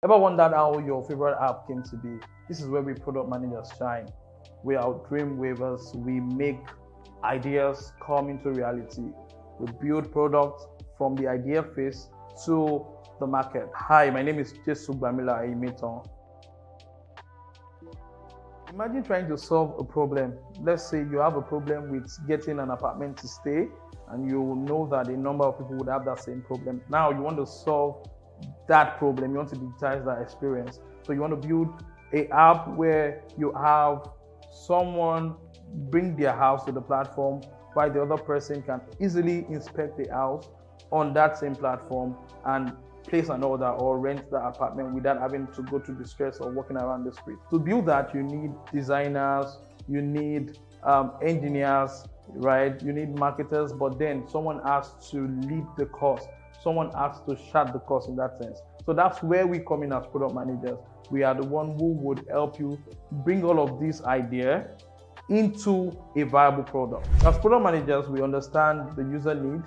Ever wondered how your favorite app came to be? This is where we product managers shine. We are dream waivers. We make ideas come into reality. We build products from the idea phase to the market. Hi, my name is Jesu Bamila Aimeton. Imagine trying to solve a problem. Let's say you have a problem with getting an apartment to stay, and you know that a number of people would have that same problem. Now you want to solve that problem, you want to digitize that experience. So you want to build an app where you have someone bring their house to the platform while the other person can easily inspect the house on that same platform and place an order or rent the apartment without having to go through the stress of walking around the street. To build that, you need designers, you need engineers, right? You need marketers, but then someone has to lead the course. Someone has to chart the course in that sense. So that's where we come in as product managers. We are the one who would help you bring all of this idea into a viable product. As product managers, we understand the user need,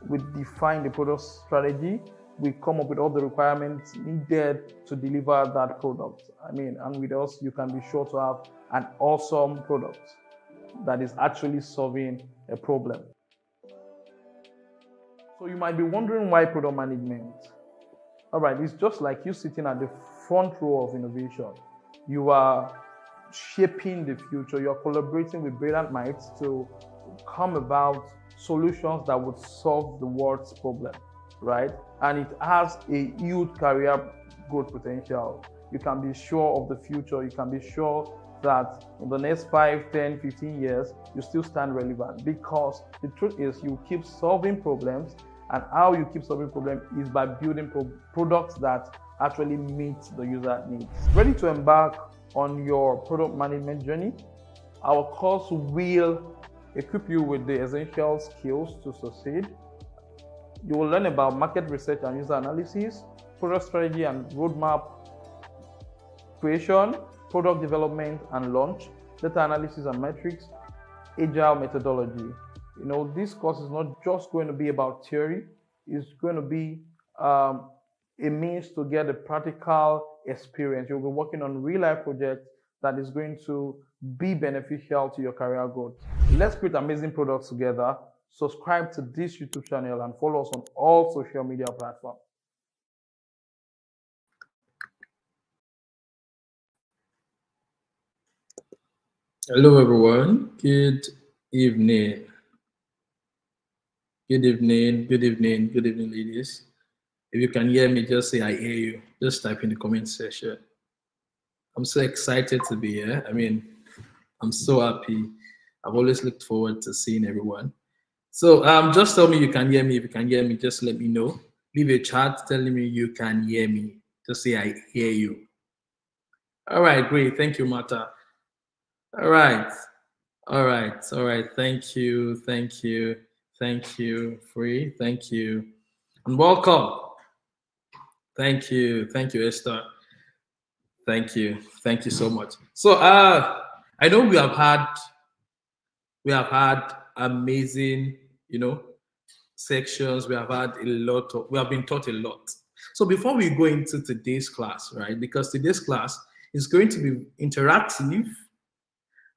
we define the product strategy, we come up with all the requirements needed to deliver that product. And with us, you can be sure to have an awesome product that is actually solving a problem. So you might be wondering why product management? All right, it's just like you sitting at the front row of innovation. You are shaping the future. You're collaborating with brilliant minds to come about solutions that would solve the world's problem, right? And it has a huge career growth potential. You can be sure of the future. You can be sure that in the next 5, 10, 15 years, you still stand relevant, because the truth is you keep solving problems, and how you keep solving problems is by building products that actually meet the user needs. Ready to embark on your product management journey? Our course will equip you with the essential skills to succeed. You will learn about market research and user analysis, product strategy and roadmap creation, product development and launch, data analysis and metrics, agile methodology. This course is not just going to be about theory, it's going to be a means to get a practical experience. You'll be working on real life projects that is going to be beneficial to your career growth. Let's create amazing products together. Subscribe to this YouTube channel and follow us on all social media platforms. Hello, everyone. Good evening. Good evening. Good evening. Good evening, ladies. If you can hear me, just say I hear you. Just type in the comment section. I'm so excited to be here. I'm so happy. I've always looked forward to seeing everyone. So just tell me you can hear me. If you can hear me, just let me know. Leave a chat telling me you can hear me. Just say I hear you. All right, great. Thank you, Martha. All right. All right. All right. Thank you. Thank you. Thank you, Free. Thank you. And welcome. Thank you. Thank you, Esther. Thank you. Thank you so much. So I know we have had amazing, sections. We have been taught a lot. So before we go into today's class, right? Because today's class is going to be interactive,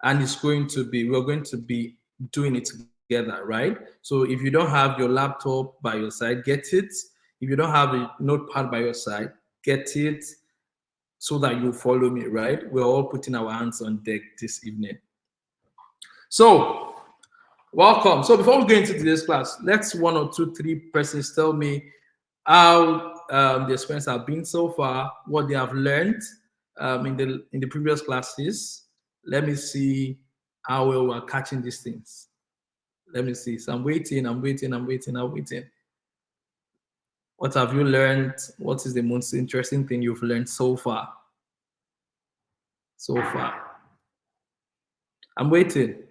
and we're going to be doing it together, right? So if you don't have your laptop by your side, get it. If you don't have a notepad by your side, get it, so that you follow me, right? We're all putting our hands on deck this evening. So welcome. So before we go into today's class, let's 1 or 2, 3 persons tell me how the experience have been so far, what they have learned in the previous classes. Let me see how well we're catching these things. Let me see. So I'm waiting. What have you learned? What is the most interesting thing you've learned so far? I'm waiting.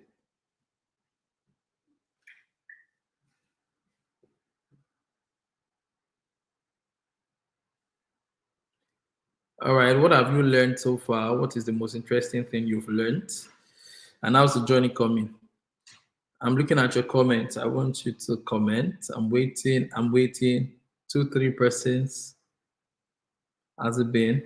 All right, what have you learned so far? What is the most interesting thing you've learned? And how's the journey coming? I'm looking at your comments. I want you to comment. I'm waiting. 2, 3 persons. Has it been?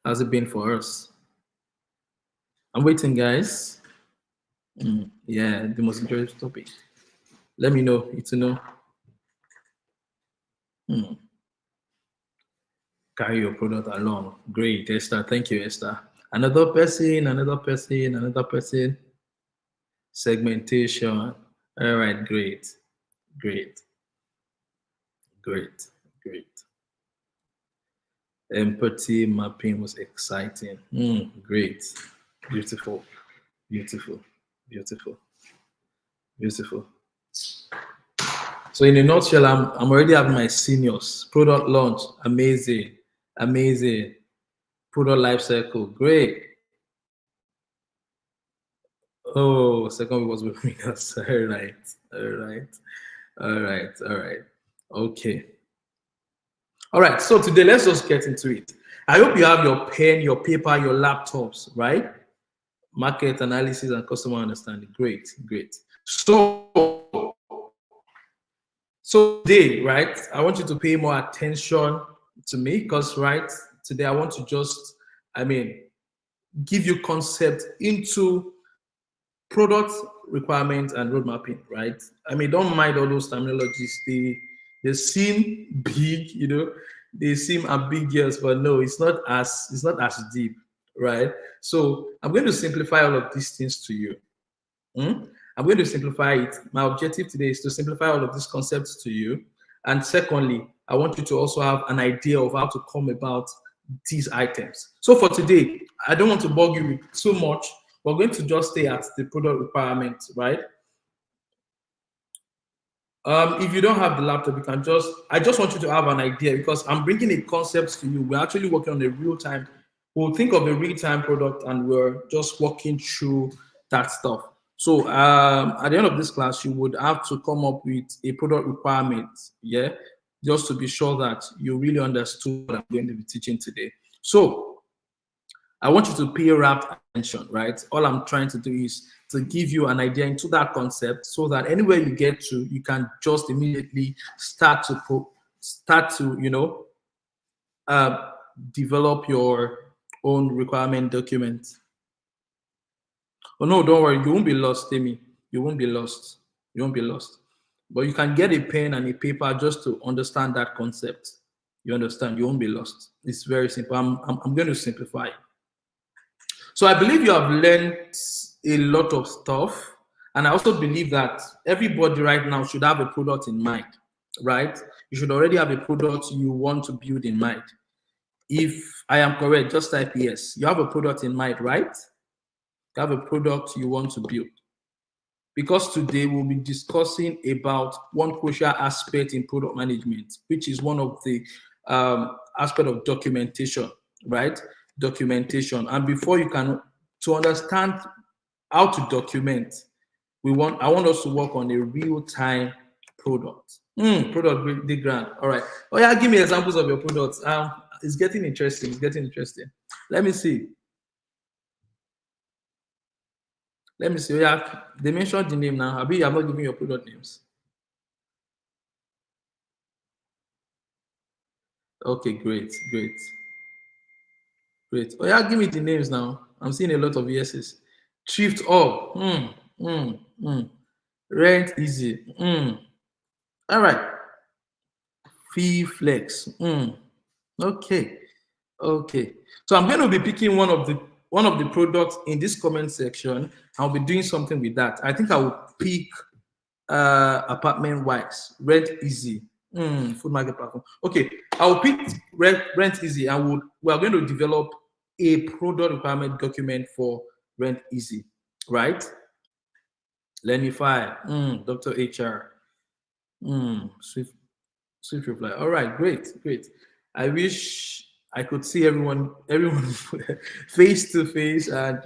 How's it been for us? I'm waiting, guys. Yeah, the most interesting topic. Let me know. It's to know. Carry your product along. Great, Esther. Thank you, Esther. Another person, another person, another person. Segmentation. All right, great, great, great, great. Empathy mapping was exciting. Great, beautiful, beautiful, beautiful, beautiful. So in a nutshell, I'm already having my seniors. Product launch, amazing, amazing. Product life cycle, great. Oh, second week was with us. All right, all right, all right, all right. Okay. All right. So today, let's just get into it. I hope you have your pen, your paper, your laptops, right? Market analysis and customer understanding. Great, great. So today, right, I want you to pay more attention to me because, right, today I want to just, give you concept into product requirements and road mapping, right? Don't mind all those terminologies. They seem big, they seem ambiguous, but no, it's not as deep, right? So I'm going to simplify all of these things to you. I'm going to simplify it. My objective today is to simplify all of these concepts to you. And secondly, I want you to also have an idea of how to come about these items. So for today, I don't want to bug you with too much. We're going to just stay at the product requirements, right? If you don't have the laptop, I just want you to have an idea because I'm bringing a concept to you. We're actually working on a real time. We'll think of a real time product and we're just walking through that stuff. So at the end of this class, you would have to come up with a product requirement, yeah, just to be sure that you really understood what I'm going to be teaching today. So I want you to pay rapt attention, right? All I'm trying to do is to give you an idea into that concept so that anywhere you get to, you can just immediately start to develop your own requirement document. Oh no, don't worry, you won't be lost, Timmy. You won't be lost. You won't be lost. But you can get a pen and a paper just to understand that concept. You understand? You won't be lost. It's very simple. I'm going to simplify. So I believe you have learned a lot of stuff. And I also believe that everybody right now should have a product in mind, right? You should already have a product you want to build in mind. If I am correct, just type yes. You have a product in mind, right? You have a product you want to build. Because today we'll be discussing about one crucial aspect in product management, which is one of the aspect of documentation, right? Documentation. And before you can, to understand how to document, I want us to work on a real-time product. Product diagram. All right. Oh yeah, give me examples of your products. It's getting interesting. It's getting interesting. Let me see. Let me see. Oh, yeah, they mentioned the name now. Abi, I'm not giving your product names. Okay, great, great, great. Oh yeah, give me the names now. I'm seeing a lot of yeses. Thrift up. Rent easy. All right. Fee flex. Okay. Okay. So I'm going to be picking one of the products in this comment section. I'll be doing something with that. I think I will pick apartment wise, rent easy. Food market platform. Okay, I'll pick rent easy and we are going to develop a product requirement document for rent easy, right? Lenify, Dr. HR, Swift reply. All right, great, great. I wish I could see everyone face to face, and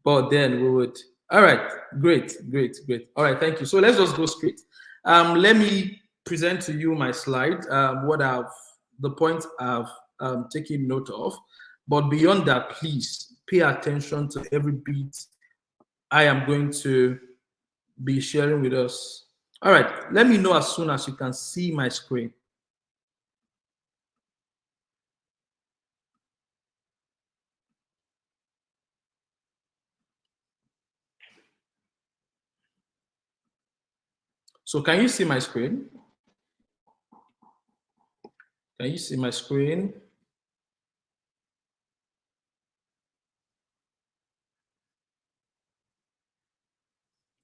but then we would. All right, great, great, great. All right, thank you. So let's just go straight. Let me present to you my slide. The points I've taken note of, but beyond that, please pay attention to every bit I am going to be sharing with us. All right, let me know as soon as you can see my screen. So can you see my screen? Can you see my screen?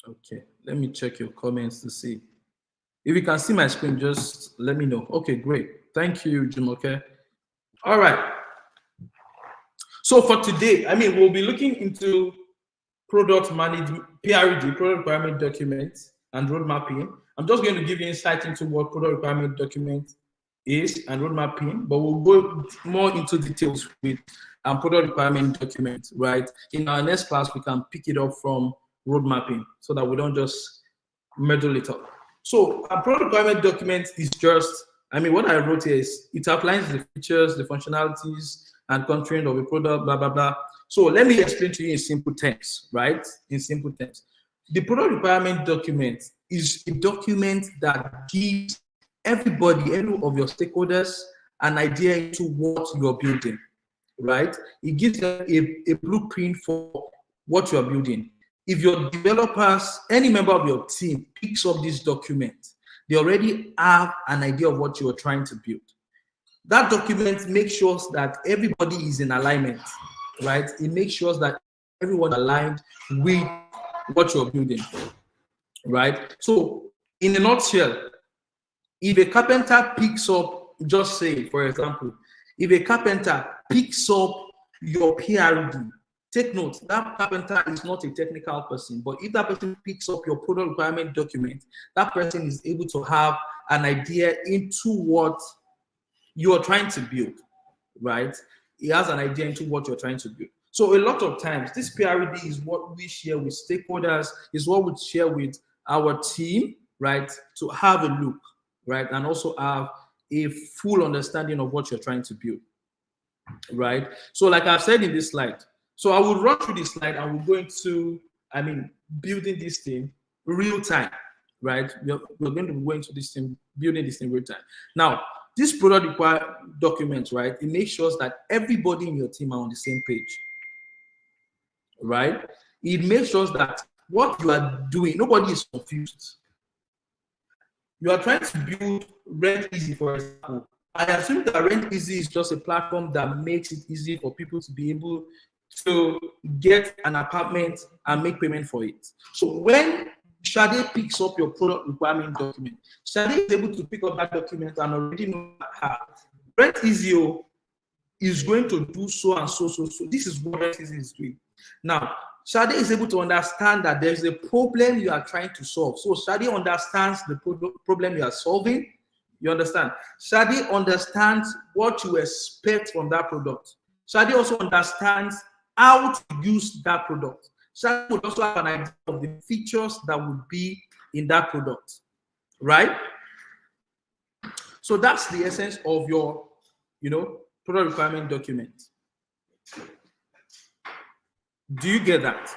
Okay, let me check your comments to see. If you can see my screen, just let me know. Okay, great. Thank you, Jumoke. All right. So for today, I mean, we'll be looking into product management, PRD, product requirement document, and road mapping. I'm just going to give you insight into what product requirement document is and road mapping, but we'll go more into details with product requirement document, right? In our next class, we can pick it up from road mapping so that we don't just muddle it up. So a product requirement document is just, I mean, what I wrote here is it outlines the features, the functionalities, and constraint of a product, blah, blah, blah. So let me explain to you in simple terms, right? In simple terms. The product requirement document is a document that gives everybody, any of your stakeholders, an idea into what you're building, right? It gives them a blueprint for what you're building. If your developers, any member of your team picks up this document, they already have an idea of what you're trying to build. That document makes sure that everybody is in alignment, right? It makes sure that everyone is aligned with what you're building, right? So in a nutshell, if a carpenter picks up, just say, for example, if a carpenter picks up your PRD, take note, that carpenter is not a technical person, but if that person picks up your product requirement document, that person is able to have an idea into what you're trying to build, right? He has an idea into what you're trying to build. So a lot of times, this PRD is what we share with stakeholders, is what we share with our team, right? To have a look, right? And also have a full understanding of what you're trying to build, right? So like I've said in this slide, so I will run through this slide and we're going to, I mean, building this thing real time, right? We're going to go into this thing, building this thing real time. Now, this product required document, right? It makes sure that everybody in your team are on the same page, right? It makes sure that what you are doing, nobody is confused. You are trying to build Rent Easy, for example. I assume that Rent Easy is just a platform that makes it easy for people to be able to get an apartment and make payment for it. So when Shade picks up your product requirement document, Shade is able to pick up that document and already know that Rent Easy is going to do so and so. This is what Rent Easy is doing. Now, Shade is able to understand that there's a problem you are trying to solve. So Shade understands the problem you are solving. You understand? Shade understands what you expect from that product. Shade also understands how to use that product. Shade would also have an idea of the features that would be in that product, right? So that's the essence of your, product requirement document. Do you get that?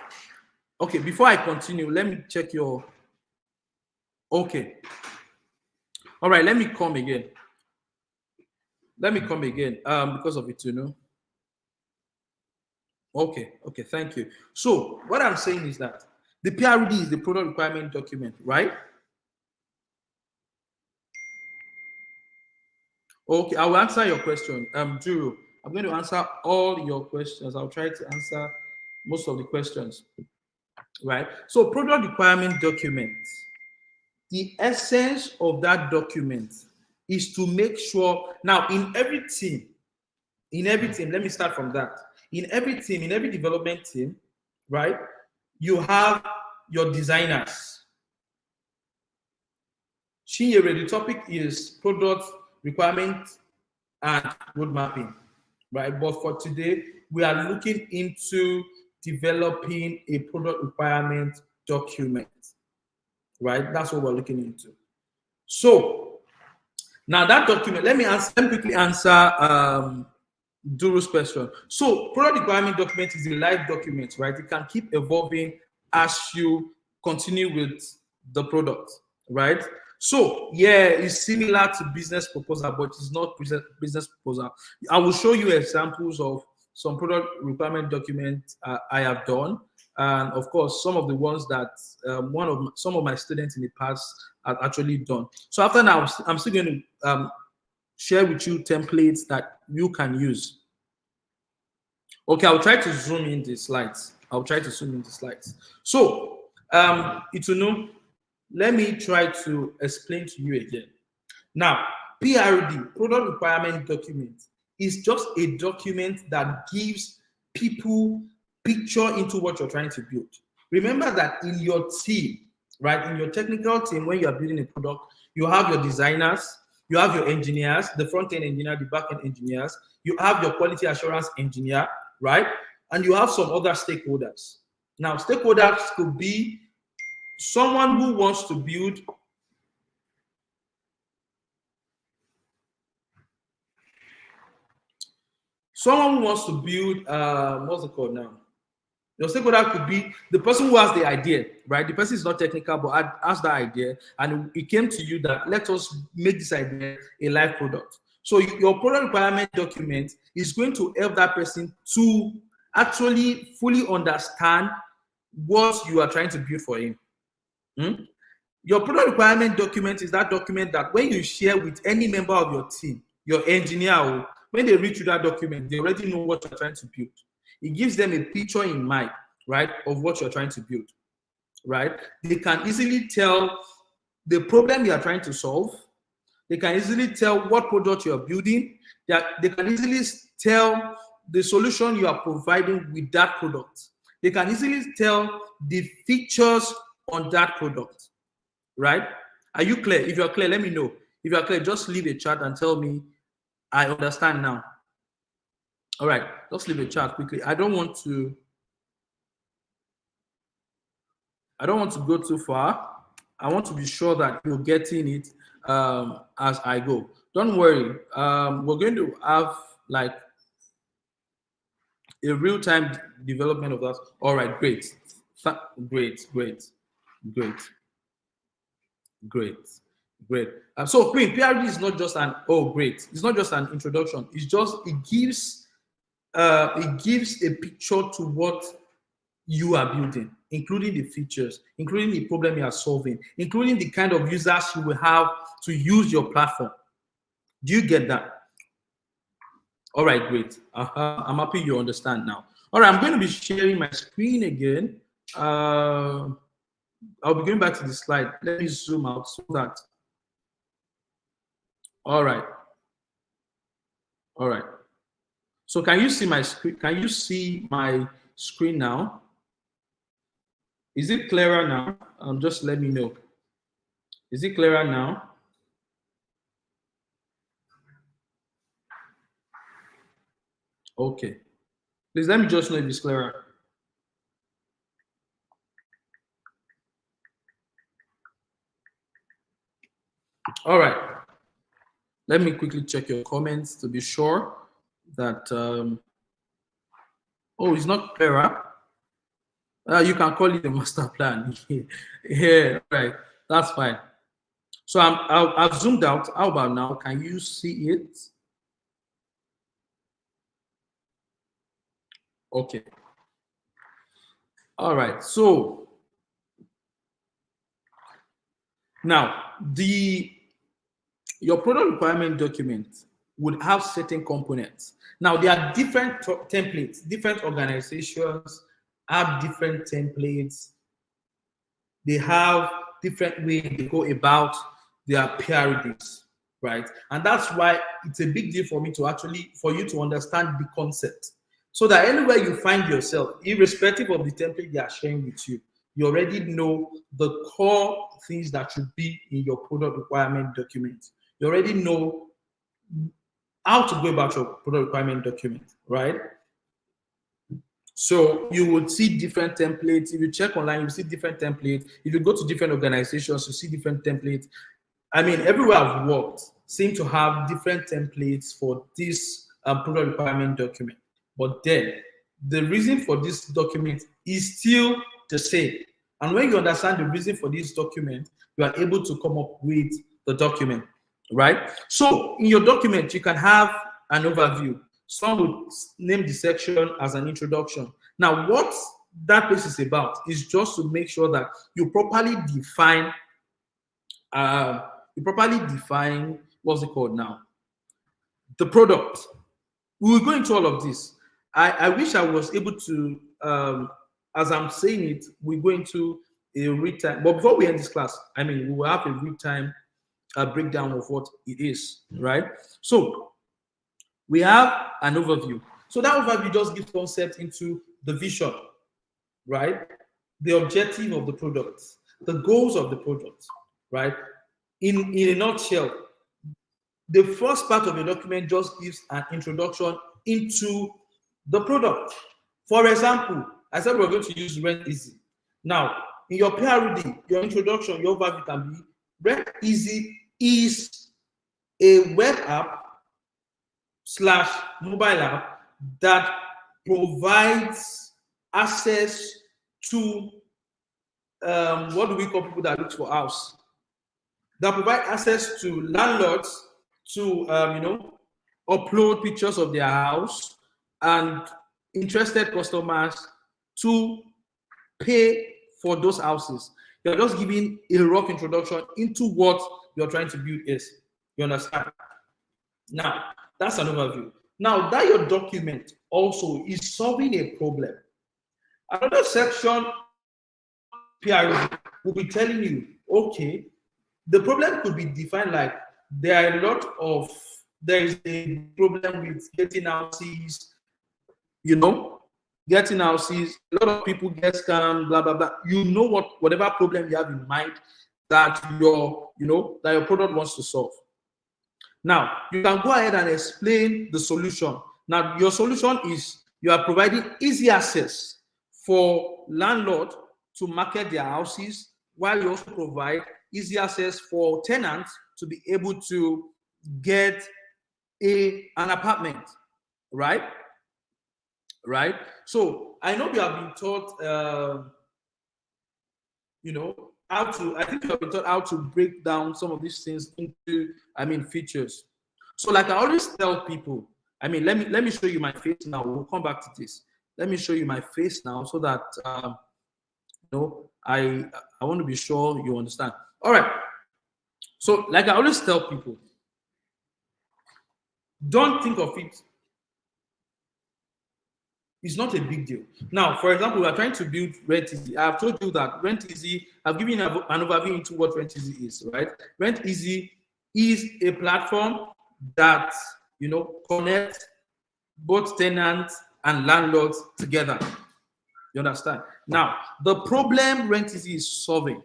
Okay, before I continue, let me check your, okay. All right, let me come again. Because of it, Okay, thank you. So what I'm saying is that the PRD is the product requirement document, right? Okay, I will answer your question. Drew, I'm going to answer all your questions. I'll try to answer most of the questions, right? So product requirement document, the essence of that document is to make sure, now in every team, let me start from that. In every team, in every development team, right, you have your designers. Chinyere, the topic is product requirement and road mapping, right? But for today, we are looking into developing a product requirement document, right? That's what we're looking into. So now that document, let me quickly answer Duru's question. So product requirement document is a live document, right? It can keep evolving as you continue with the product, right? So yeah, it's similar to business proposal, but it's not business proposal. I will show you examples of some product requirement documents I have done, and of course some of the ones that some of my students in the past have actually done. So after now, I'm still going to share with you templates that you can use. Okay, I'll try to zoom in the slides. So, Itunu, let me try to explain to you again. Now, PRD, Product Requirement Document, is just a document that gives people picture into what you're trying to build. Remember that in your team, right, in your technical team, when you are building a product, you have your designers, you have your engineers, the front-end engineer, the back-end engineers, you have your quality assurance engineer, right? And you have some other stakeholders. Now, stakeholders could be someone who wants to build what's it called now? Your stakeholder could be the person who has the idea, right? The person is not technical, but has that idea, and it came to you that let us make this idea a live product. So your product requirement document is going to help that person to actually fully understand what you are trying to build for him. Your product requirement document is that document that when you share with any member of your team, your engineer, when they read through that document, they already know what you're trying to build. It gives them a picture in mind, right, of what you're trying to build, right? They can easily tell the problem you are trying to solve. They can easily tell what product you are building. They can easily tell the solution you are providing with that product. They can easily tell the features on that product, right? Are you clear? If you're clear, let me know. If you're clear, just leave a chat and tell me, I understand now. All right, just leave a chat quickly. I don't want to go too far. I want to be sure that you're getting it as I go. Don't worry. We're going to have like a real-time development of that. All right, great. So Queen, PRD is not just an great. It's not just an introduction. It gives a picture to what you are building, including the features, including the problem you are solving, including the kind of users you will have to use your platform. Do you get that? All right, great. I'm happy you understand now. All right, I'm going to be sharing my screen again. I'll be going back to the slide. Let me zoom out so that. All right. So can you see my screen? Can you see my screen now? Is it clearer now? Just let me know. Is it clearer now? Okay. Please let me just know if it's clearer. All right. Let me quickly check your comments to be sure that. It's not clearer. You can call it a master plan. Yeah, right. That's fine. So I've zoomed out. How about now? Can you see it? Okay. All right. So now your product requirement document would have certain components. Now there are different templates. Different organizations have different templates. They have different ways they go about their PRDs, right? And that's why it's a big deal for you to understand the concept. So that anywhere you find yourself, irrespective of the template they are sharing with you, you already know the core things that should be in your product requirement document. You already know how to go about your product requirement document, right? So you would see different templates. If you check online, you see different templates. If you go to different organizations, you see different templates. I mean, everywhere I've worked seem to have different templates for this product requirement document. But then the reason for this document is still the same. And when you understand the reason for this document, you are able to come up with the document, right? So in your document, you can have an overview. Some would name the section as an introduction. Now, what that place is about is just to make sure that you properly define, what's it called now? The product. We will go into all of this. I wish I was able to, as I'm saying it, we go into a real time. But before we end this class, I mean, we will have a real time breakdown of what it is, right? So we have an overview. So that overview just gives concept into the vision, right? The objective of the product, the goals of the product, right? In a nutshell, the first part of the document just gives an introduction into the product. For example, I said we're going to use Rent Easy. Now, in your PRD, your introduction, your overview can be Rent Easy is a web app / mobile app that provides access to what do we call people that look for house? That provide access to landlords to upload pictures of their house and interested customers to pay for those houses. You're just giving a rough introduction into what you're trying to build is. You understand? Now, that's an overview. Now, that your document also is solving a problem. Another section, PRD, will be telling you, okay, the problem could be defined like there is a problem with getting houses, getting houses, a lot of people get scammed, blah, blah, blah. You know whatever problem you have in mind that your product wants to solve. Now, you can go ahead and explain the solution. Now, your solution is you are providing easy access for landlord to market their houses, while you also provide easy access for tenants to be able to get an apartment, right? Right? So I know we have been taught, I think we have been taught how to break down some of these things into, features. So like I always tell people, let me show you my face now. We'll come back to this. Let me show you my face now so that, I want to be sure you understand. All right. So like I always tell people, don't think of it. It's not a big deal. Now, for example, we are trying to build Rent Easy. I've told you that Rent Easy, I've given you an overview into what Rent Easy is, right? Rent Easy is a platform that, connects both tenants and landlords together. You understand? Now, the problem Rent Easy is solving,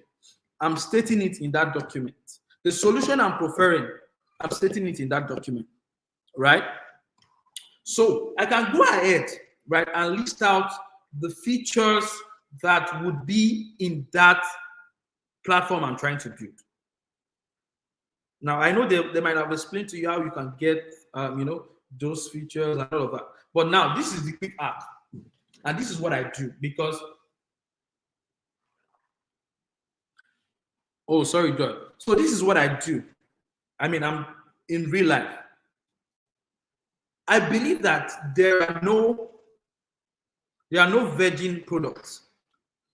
I'm stating it in that document. The solution I'm preferring, I'm stating it in that document, right? So I can go ahead, right, and list out the features that would be in that platform I'm trying to build. Now, I know they might have explained to you how you can get, those features and all of that. But now, this is the quick hack. And this is what I do because, oh, sorry, Joy. So this is what I do. I'm in real life. I believe that there are no virgin products.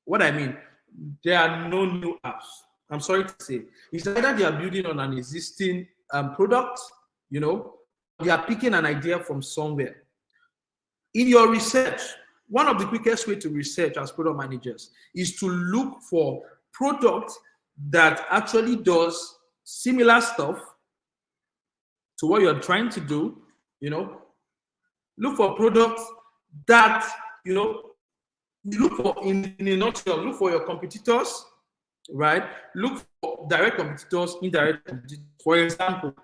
What I mean, there are no new apps. I'm sorry to say. It's either they are building on an existing product, they are picking an idea from somewhere. In your research, one of the quickest way to research as product managers is to look for products that actually does similar stuff to what you're trying to do, Look for products that, you look for in a nutshell, look for your competitors, right? Look for direct competitors, indirect competitors. For example,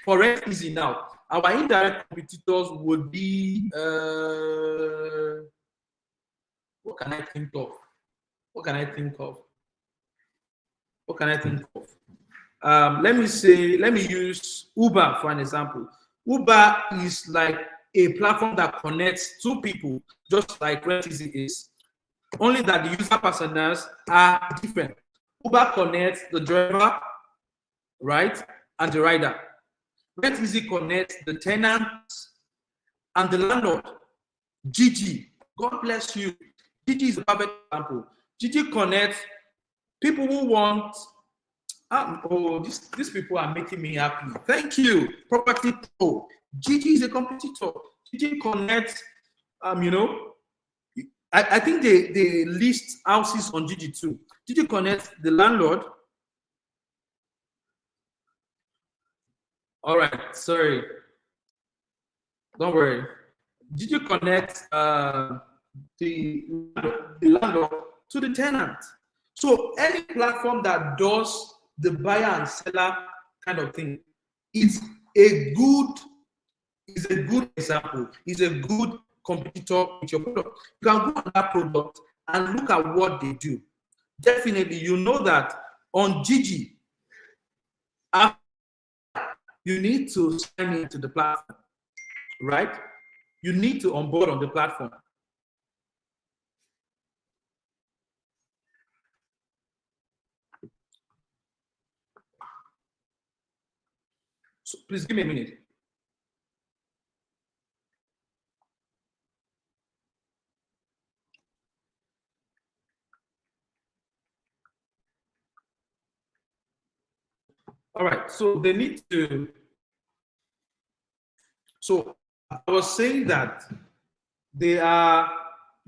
for Rent Easy now, our indirect competitors would be, what can I think of? Let me use Uber for an example. Uber is like a platform that connects two people, just like Rent Easy is. only that the user personas are different. Uber connects the driver, right, and the rider. Rent Easy connects the tenant and the landlord. Gigi, God bless you. Gigi is a perfect example. Gigi connects people who want. These people are making me happy. Thank you. Property Pro. Gigi is a competitor. Gigi connects. You know, I think they list houses on Gigi too. Gigi connects the landlord. All right, sorry. Don't worry. Gigi connects the landlord to the tenant. So any platform that does the buyer and seller kind of thing is a good example, is a good competitor with your product. You can go on that product and look at what they do. Definitely, you know that on Gigi, you need to sign into the platform, right? You need to onboard on the platform. So please give me a minute. All right, so they need to. So I was saying that they are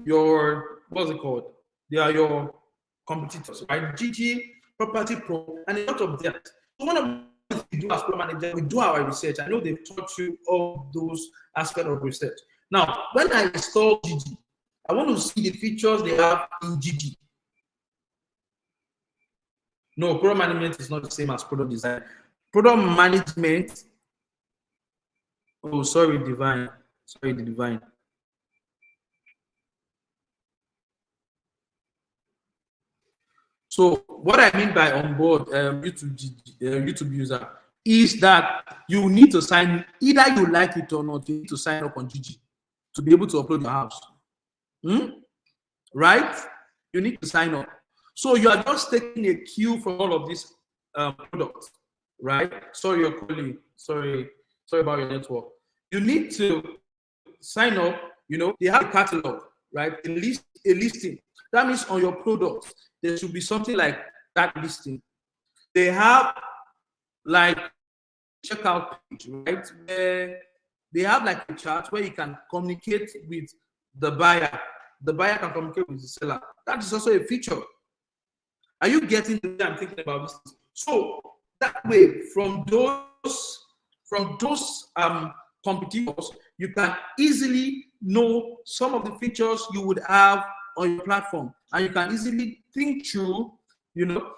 your, what's it called? They are your competitors, right? Gigi, Property Pro, and a lot of that. So one of the things we do as pro manager, we do our research. I know they've taught you all those aspects of research. Now, when I install Gigi, I want to see the features they have in Gigi. No, product management is not the same as product design. Product management. Oh, sorry, Divine. Sorry, the Divine. So what I mean by onboard YouTube user is that you need to sign, either you like it or not, you need to sign up on Gigi to be able to upload your house. Right? You need to sign up. So you are just taking a cue from all of these products, right? Sorry, your colleague. Sorry about your network. You need to sign up. You know, they have a catalog, right? A listing. That means on your products, there should be something like that listing. They have like checkout page, right? Where they have like a chart where you can communicate with the buyer. The buyer can communicate with the seller. That is also a feature. Are you getting the way I'm thinking about this? So that way, from those competitors, you can easily know some of the features you would have on your platform, and you can easily think through, you know,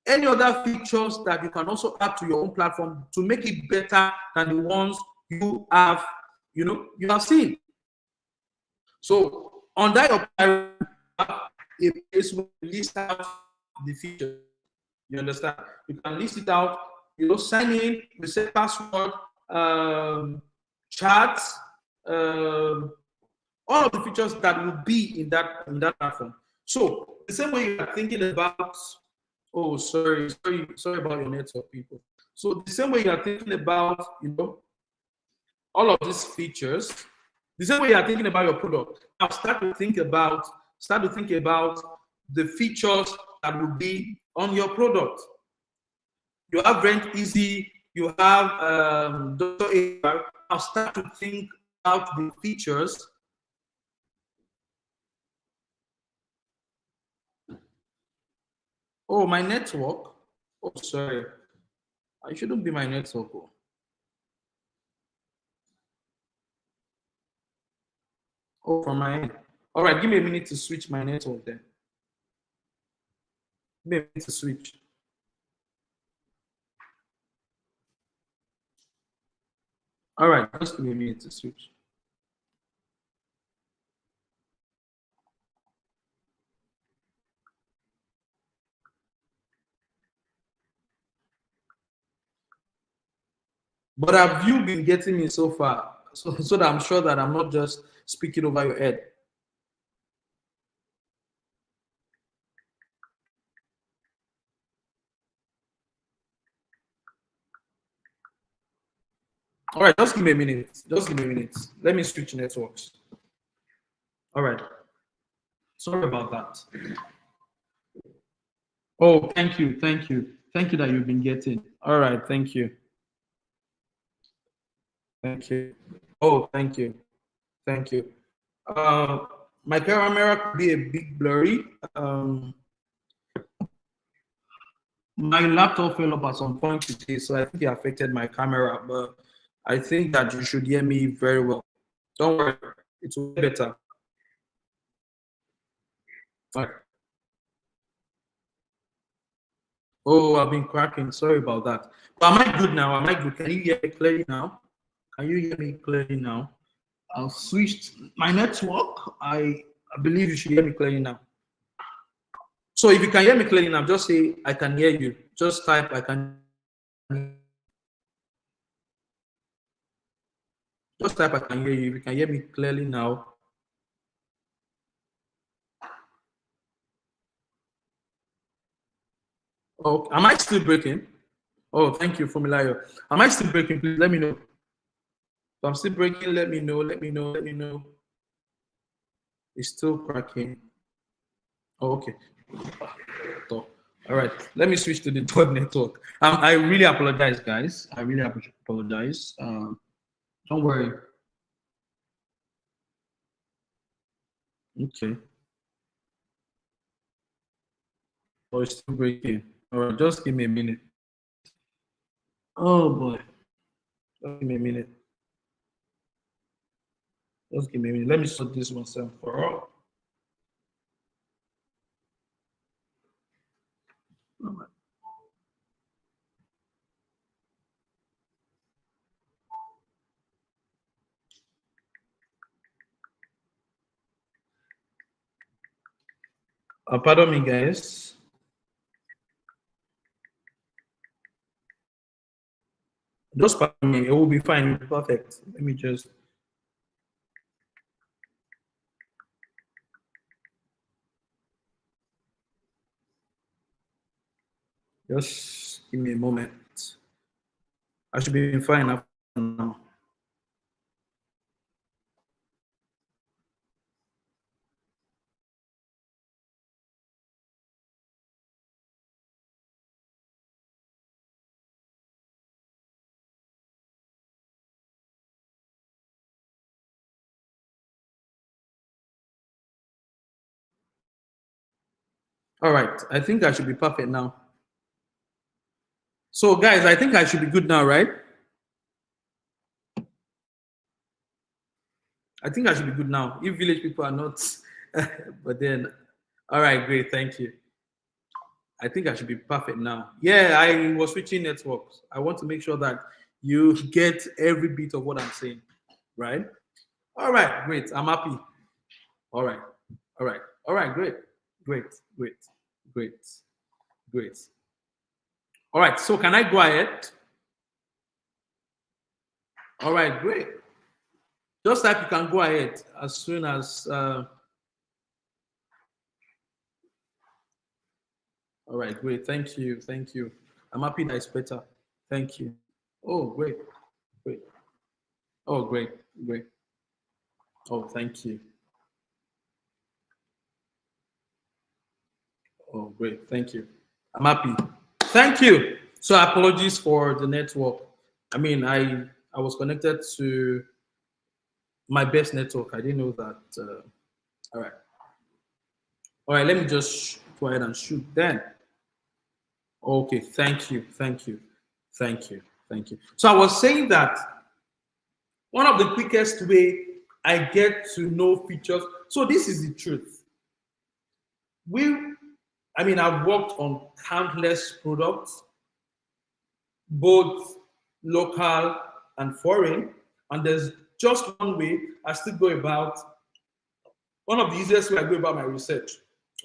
any other features that you can also add to your own platform to make it better than the ones you have, you have seen. So on that, your a place where you list out the features. You understand? You can list it out. Sign in, reset password, charts, all of the features that will be in that platform. So the same way you are thinking about, oh, sorry about your network, people. So the same way you are thinking about, all of these features, the same way you are thinking about your product. Now start to think about the features that will be on your product. You have Rent Easy, you have Dr. AR. Now start to think about the features. Oh, my network. Oh, sorry. I shouldn't be my network. Oh, from my end. All right, give me a minute to switch my network then. Give me a minute to switch. All right, just give me a minute to switch. But have you been getting me so far? So that I'm sure that I'm not just speaking over your head. All right, just give me a minute. Just give me a minute. Let me switch networks. All right. Sorry about that. Oh, thank you. Thank you. Thank you that you've been getting. All right. Thank you. Thank you. Oh, thank you. Thank you. Uh, my camera could be a bit blurry. My laptop fell up at some point today, so I think it affected my camera, but I think that you should hear me very well. Don't worry, it will get better. All right. Oh, I've been cracking. Sorry about that. But am I good now? Am I good? Can you hear me clearly now? Can you hear me clearly now? I've switched my network. I believe you should hear me clearly now. So if you can hear me clearly now, just say I can hear you. Just type I can. Just type I can hear you. If you can hear me clearly now. Oh, am I still breaking? Oh, thank you, Formulario. Am I still breaking? Please let me know. If I'm still breaking, let me know. Let me know. Let me know. It's still cracking. Oh, okay. All right. Let me switch to the third network. I really apologize, guys. I really apologize. Don't worry. Okay. Oh, it's still breaking. All right. Just give me a minute. Oh boy. Just give me a minute. Just give me a minute. Let me sort this myself for all. All right. Pardon me, guys. Just pardon me. It will be fine. It will be perfect. Let me just give me a moment. I should be fine after now. All right. I think I should be perfect now. So, guys, I think I should be good now, right? I think I should be good now. If village people are not, but then, all right, great. Thank you. I think I should be perfect now. Yeah, I was switching networks. I want to make sure that you get every bit of what I'm saying, right? All right, great. I'm happy. All right, all right, all right, great, great, great, great, great. All right, so can I go ahead? All right, great. Just like you can go ahead as soon as. All right, great. Thank you, thank you. I'm happy that it's better. Thank you. Oh, great, great. Oh, great, great. Oh, thank you. Oh, great. Thank you. I'm happy. Thank you. So apologies for the network. I mean, I was connected to my best network. I didn't know that. All right. All right. Let me just go ahead and shoot then. Okay. Thank you. Thank you. Thank you. Thank you. So I was saying that one of the quickest way I get to know features. So this is the truth. I've worked on countless products, both local and foreign, and there's just one way I still go about. One of the easiest way I go about my research,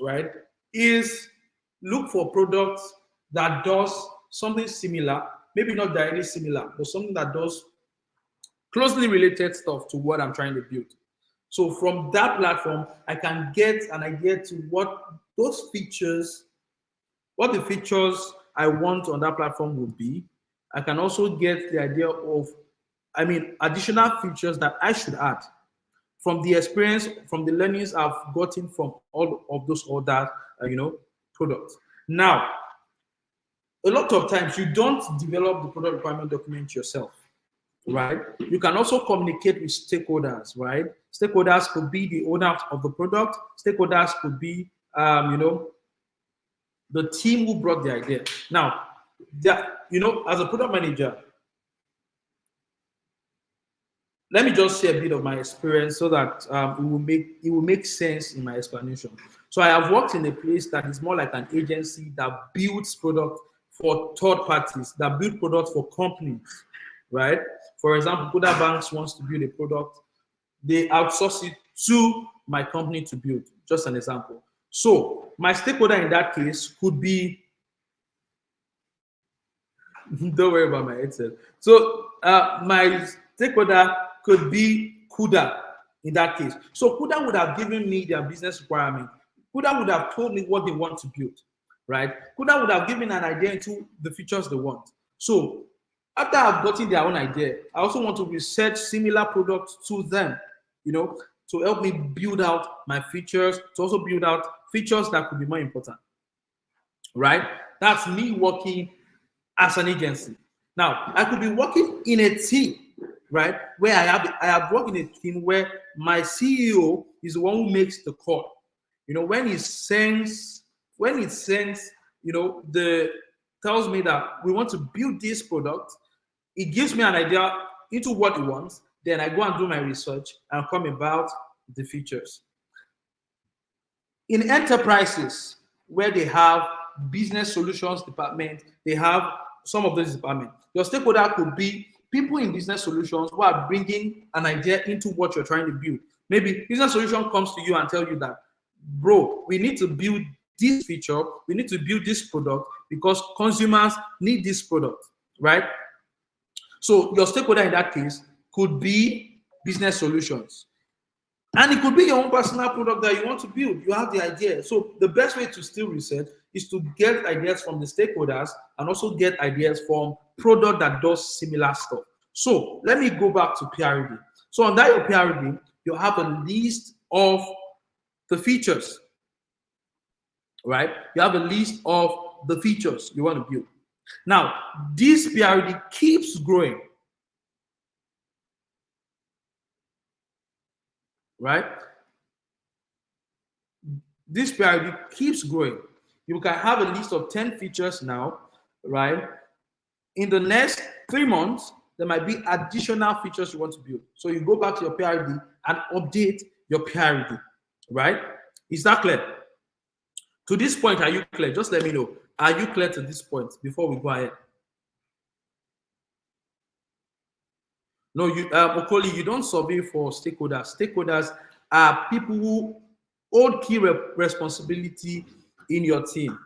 right, is look for products that does something similar, maybe not directly similar, but something that does closely related stuff to what I'm trying to build. So from that platform, I can get an idea to what those features, what the features I want on that platform would be. I can also get the idea of additional features that I should add from the experience, from the learnings I've gotten from all of those other, products. Now, a lot of times you don't develop the product requirement document yourself, right? You can also communicate with stakeholders, right? Stakeholders could be the owner of the product. Stakeholders could be, the team who brought the idea. Now, as a product manager, let me just share a bit of my experience so that it will make sense in my explanation. So I have worked in a place that is more like an agency that builds product for third parties, that build products for companies, right? For example, Kuda Banks wants to build a product, they outsource it to my company to build. Just an example. So my stakeholder in that case could be, don't worry about my headset. So my stakeholder could be Kuda in that case. So Kuda would have given me their business requirement. Kuda would have told me what they want to build, right? Kuda would have given an idea into the features they want. So after I've gotten their own idea, I also want to research similar products to them, to help me build out my features, to also build out features that could be more important, right? That's me working as an agency. Now, I could be working in a team, right, where I have worked in a team where my CEO is the one who makes the call. When it sends, tells me that we want to build this product, it gives me an idea into what it wants. Then I go and do my research and come about the features. In enterprises where they have business solutions department, they have some of those departments. Your stakeholder could be people in business solutions who are bringing an idea into what you're trying to build. Maybe business solution comes to you and tell you that, bro, we need to build this feature, we need to build this product because consumers need this product, right? So your stakeholder in that case could be business solutions. And it could be your own personal product that you want to build. You have the idea. So the best way to still research is to get ideas from the stakeholders and also get ideas from product that does similar stuff. So let me go back to PRD. So on that your PRD, you have a list of the features, right? You have a list of the features you want to build. Now, this PRD keeps growing, right? This PRD keeps growing. You can have a list of 10 features now, right? In the next 3 months, there might be additional features you want to build. So you go back to your PRD and update your PRD, right? Is that clear? To this point, are you clear? Just let me know. Are you clear to this point before we go ahead? No, Okoli, you don't survey for stakeholders. Stakeholders are people who hold key responsibility in your team.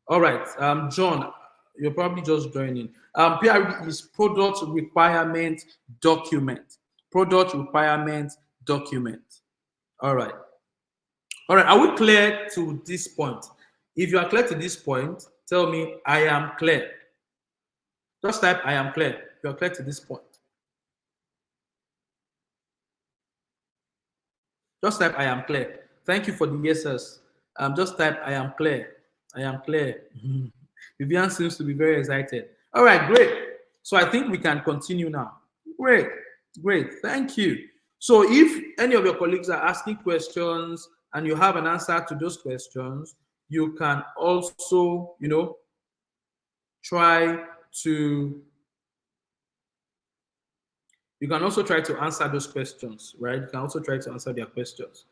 All right, John, you're probably just joining. PRD is product requirement document. Product requirement document. All right. All right, are we clear to this point? If you are clear to this point, tell me I am clear. Just type I am clear. If you are clear to this point. Just type I am clear. Thank you for the yeses. Just type I am clear. I am clear. Vivian seems to be very excited. All right, great. So I think we can continue now. Great, great. Thank you. So if any of your colleagues are asking questions and you have an answer to those questions, you can also, try to answer those questions, right? You can also try to answer their questions.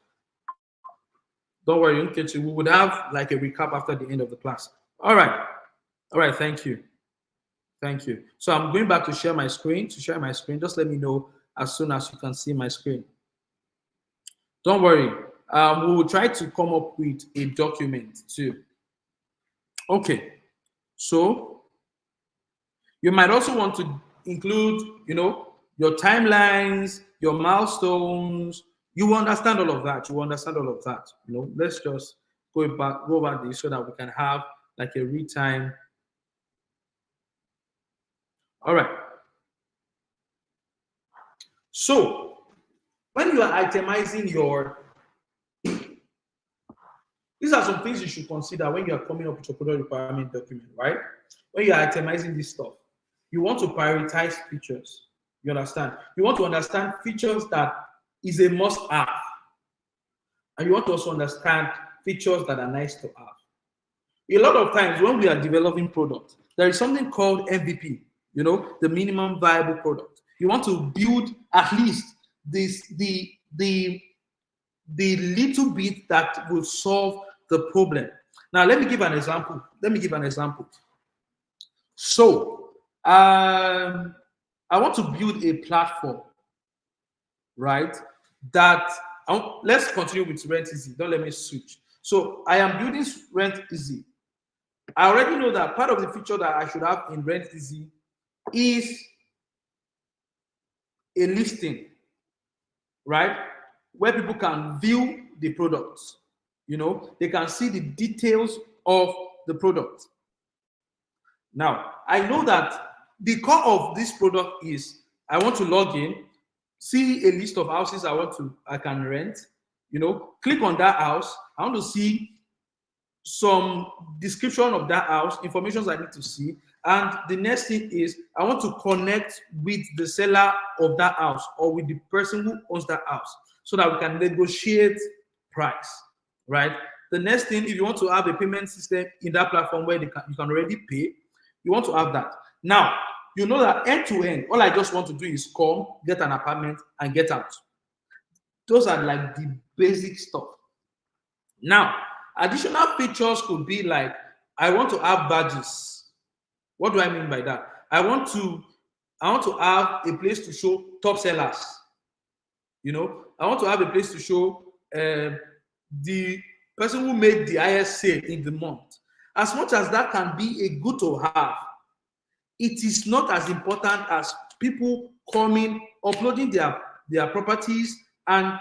Don't worry, Nkechi, we would have like a recap after the end of the class. All right. All right, thank you. Thank you. So I'm going back to share my screen. To share my screen, just let me know as soon as you can see my screen. Don't worry. We will try to come up with a document too. Okay. So you might also want to include, your timelines, your milestones. You understand all of that. You understand all of that. Let's just go over this so that we can have like a real time. All right. So when you are itemizing your, these are some things you should consider when you are coming up with your product requirement document, right? When you are itemizing this stuff, you want to prioritize features. You understand? You want to understand features that is a must-have. And you want to also understand features that are nice to have. A lot of times when we are developing products, there is something called MVP, the minimum viable product. You want to build at least the little bit that will solve the problem. Now, let me give an example. So, I want to build a platform, right? That let's continue with Rent Easy. Don't let me switch. So, I am building Rent Easy. I already know that part of the feature that I should have in Rent Easy is a listing, right? Where people can view the products. They can see the details of the product. Now, I know that the core of this product is I want to log in, see a list of houses I can rent, click on that house. I want to see some description of that house, information I need to see. And the next thing is I want to connect with the seller of that house or with the person who owns that house so that we can negotiate price, right? The next thing, if you want to have a payment system in that platform where you can already pay, you want to have that. Now, you know that end to end, all I just want to do is come, get an apartment, and get out. Those are like the basic stuff. Now, additional features could be like, I want to have badges. What do I mean by that? I want to have a place to show top sellers. I want to have a place to show the person who made the highest sale in the month. As much as that can be a good to have, it is not as important as people coming, uploading their properties, and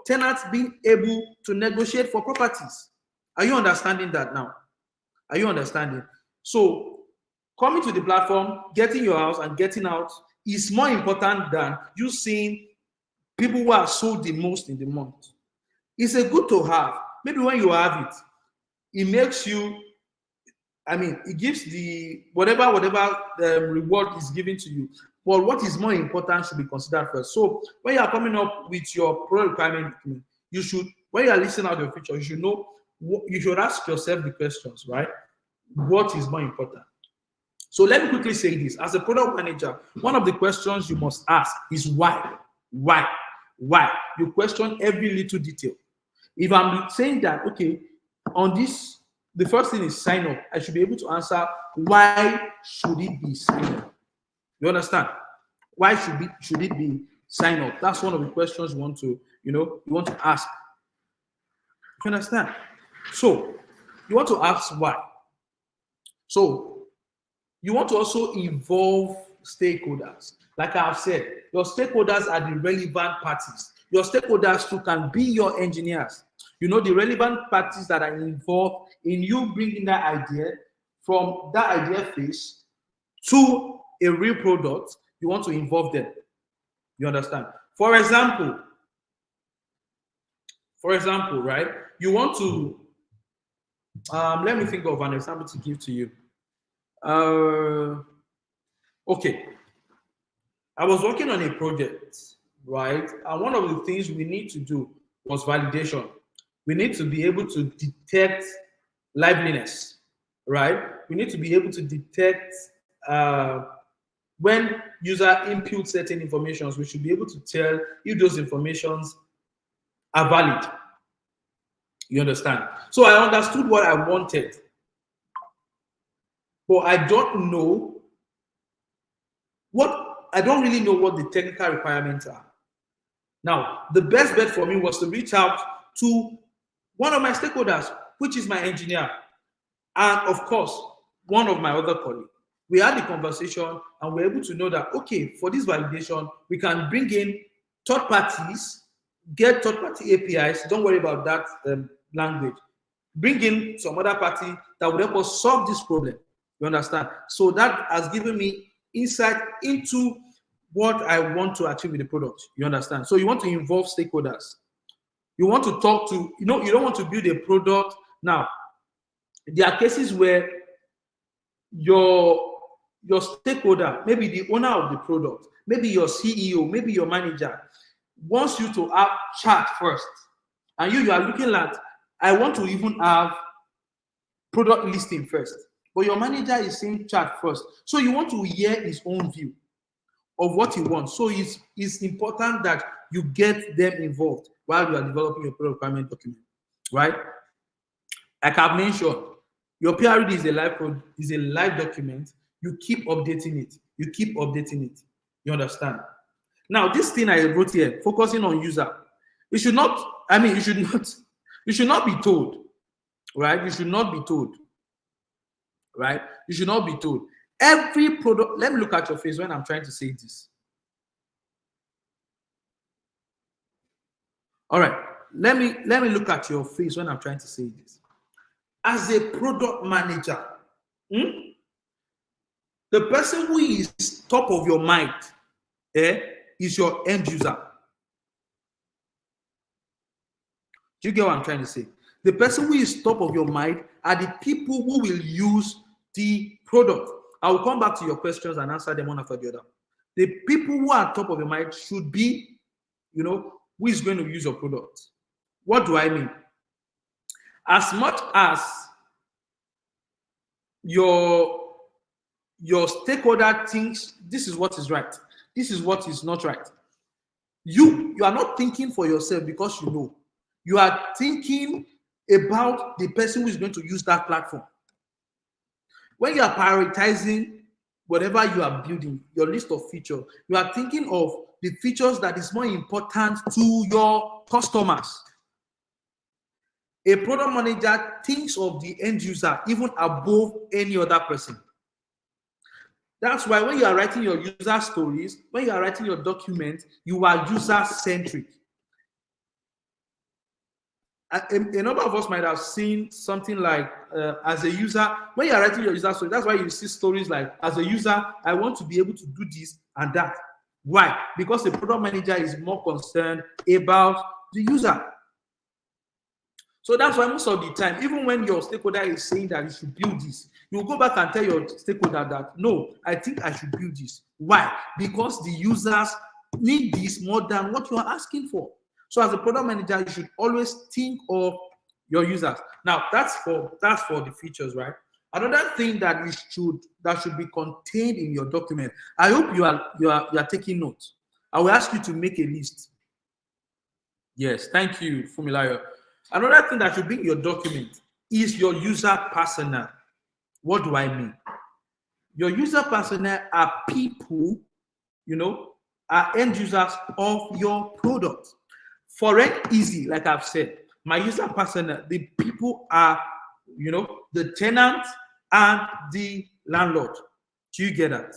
tenants being able to negotiate for properties. Are you understanding that now? Are you understanding? So coming to the platform, getting your house and getting out is more important than you seeing people who are sold the most in the month. It's a good to have. Maybe when you have it, it makes you, it gives the whatever reward is given to you. But what is more important should be considered first. So when you are coming up with your product requirement document, you should, when you are listing out your features, you should ask yourself the questions, right? What is more important? So let me quickly say this. As a product manager, one of the questions you must ask is why? Why? Why? You question every little detail. If I'm saying that, okay, on this, the first thing is sign up, I should be able to answer why should it be sign up? You understand? Why should it be sign up? That's one of the questions you want to ask. You understand? So you want to ask why. So you want to also involve stakeholders. Like I have said, your stakeholders are the relevant parties. Your stakeholders too can be your engineers. The relevant parties that are involved in you bringing that idea from that idea phase to a real product. You want to involve them. You understand? For example, right? You want to, let me think of an example to give to you. Okay. I was working on a project, right? And one of the things we need to do was validation. We need to be able to detect liveliness, right? We need to be able to detect when user inputs certain informations, we should be able to tell if those informations are valid. You understand? So I understood what I wanted, but I don't really know what the technical requirements are. Now, the best bet for me was to reach out to one of my stakeholders, which is my engineer, and of course, one of my other colleagues. We had the conversation and we're able to know that, okay, for this validation, we can bring in third parties, get third-party APIs. Don't worry about that language. Bring in some other party that will help us solve this problem. You understand? So that has given me insight into what I want to achieve with the product. You understand? So you want to involve stakeholders. You want to talk to, you don't want to build a product. Now, there are cases where your stakeholder, maybe the owner of the product, maybe your CEO, maybe your manager, wants you to have chat first. And you are looking at, I want to even have product listing first. But your manager is saying chat first. So you want to hear his own view of what he wants. So it's important that you get them involved while you are developing your product requirement document, right? Like I've mentioned, your PRD is a live document. You keep updating it. You keep updating it. You understand? Now, this thing I wrote here, focusing on user, you should not be told, right? You should not be told, right? You should not be told. Every product, let me look at your face when I'm trying to say this. All right, let me look at your face when I'm trying to say this. As a product manager, the person who is top of your mind is your end user. Do you get what I'm trying to say? The person who is top of your mind are the people who will use the product. I will come back to your questions and answer them one after the other. The people who are top of your mind should be, who is going to use your product. What do I mean? As much as your stakeholder thinks this is what is right, this is what is not right, you are not thinking for yourself because you are thinking about the person who is going to use that platform. When you are prioritizing whatever you are building, your list of features, you are thinking of the features that is more important to your customers. A product manager thinks of the end user even above any other person. That's why when you are writing your user stories, when you are writing your document, you are user-centric. A number of us might have seen something like, as a user, when you are writing your user story, that's why you see stories like, as a user, I want to be able to do this and that. Why? Because the product manager is more concerned about the user. So that's why most of the time, even when your stakeholder is saying that you should build this, you will go back and tell your stakeholder that, no, I think I should build this. Why? Because the users need this more than what you are asking for. So as a product manager, you should always think of your users. Now, that's for the features, right? Another thing that should be contained in your document. I hope you are taking notes. I will ask you to make a list. Yes, thank you, Fumilayo. Another thing that should be in your document is your user persona. What do I mean? Your user persona are people, are end users of your product. For it easy, like I've said, my user persona, the people are, the tenant and the landlord. Do you get that?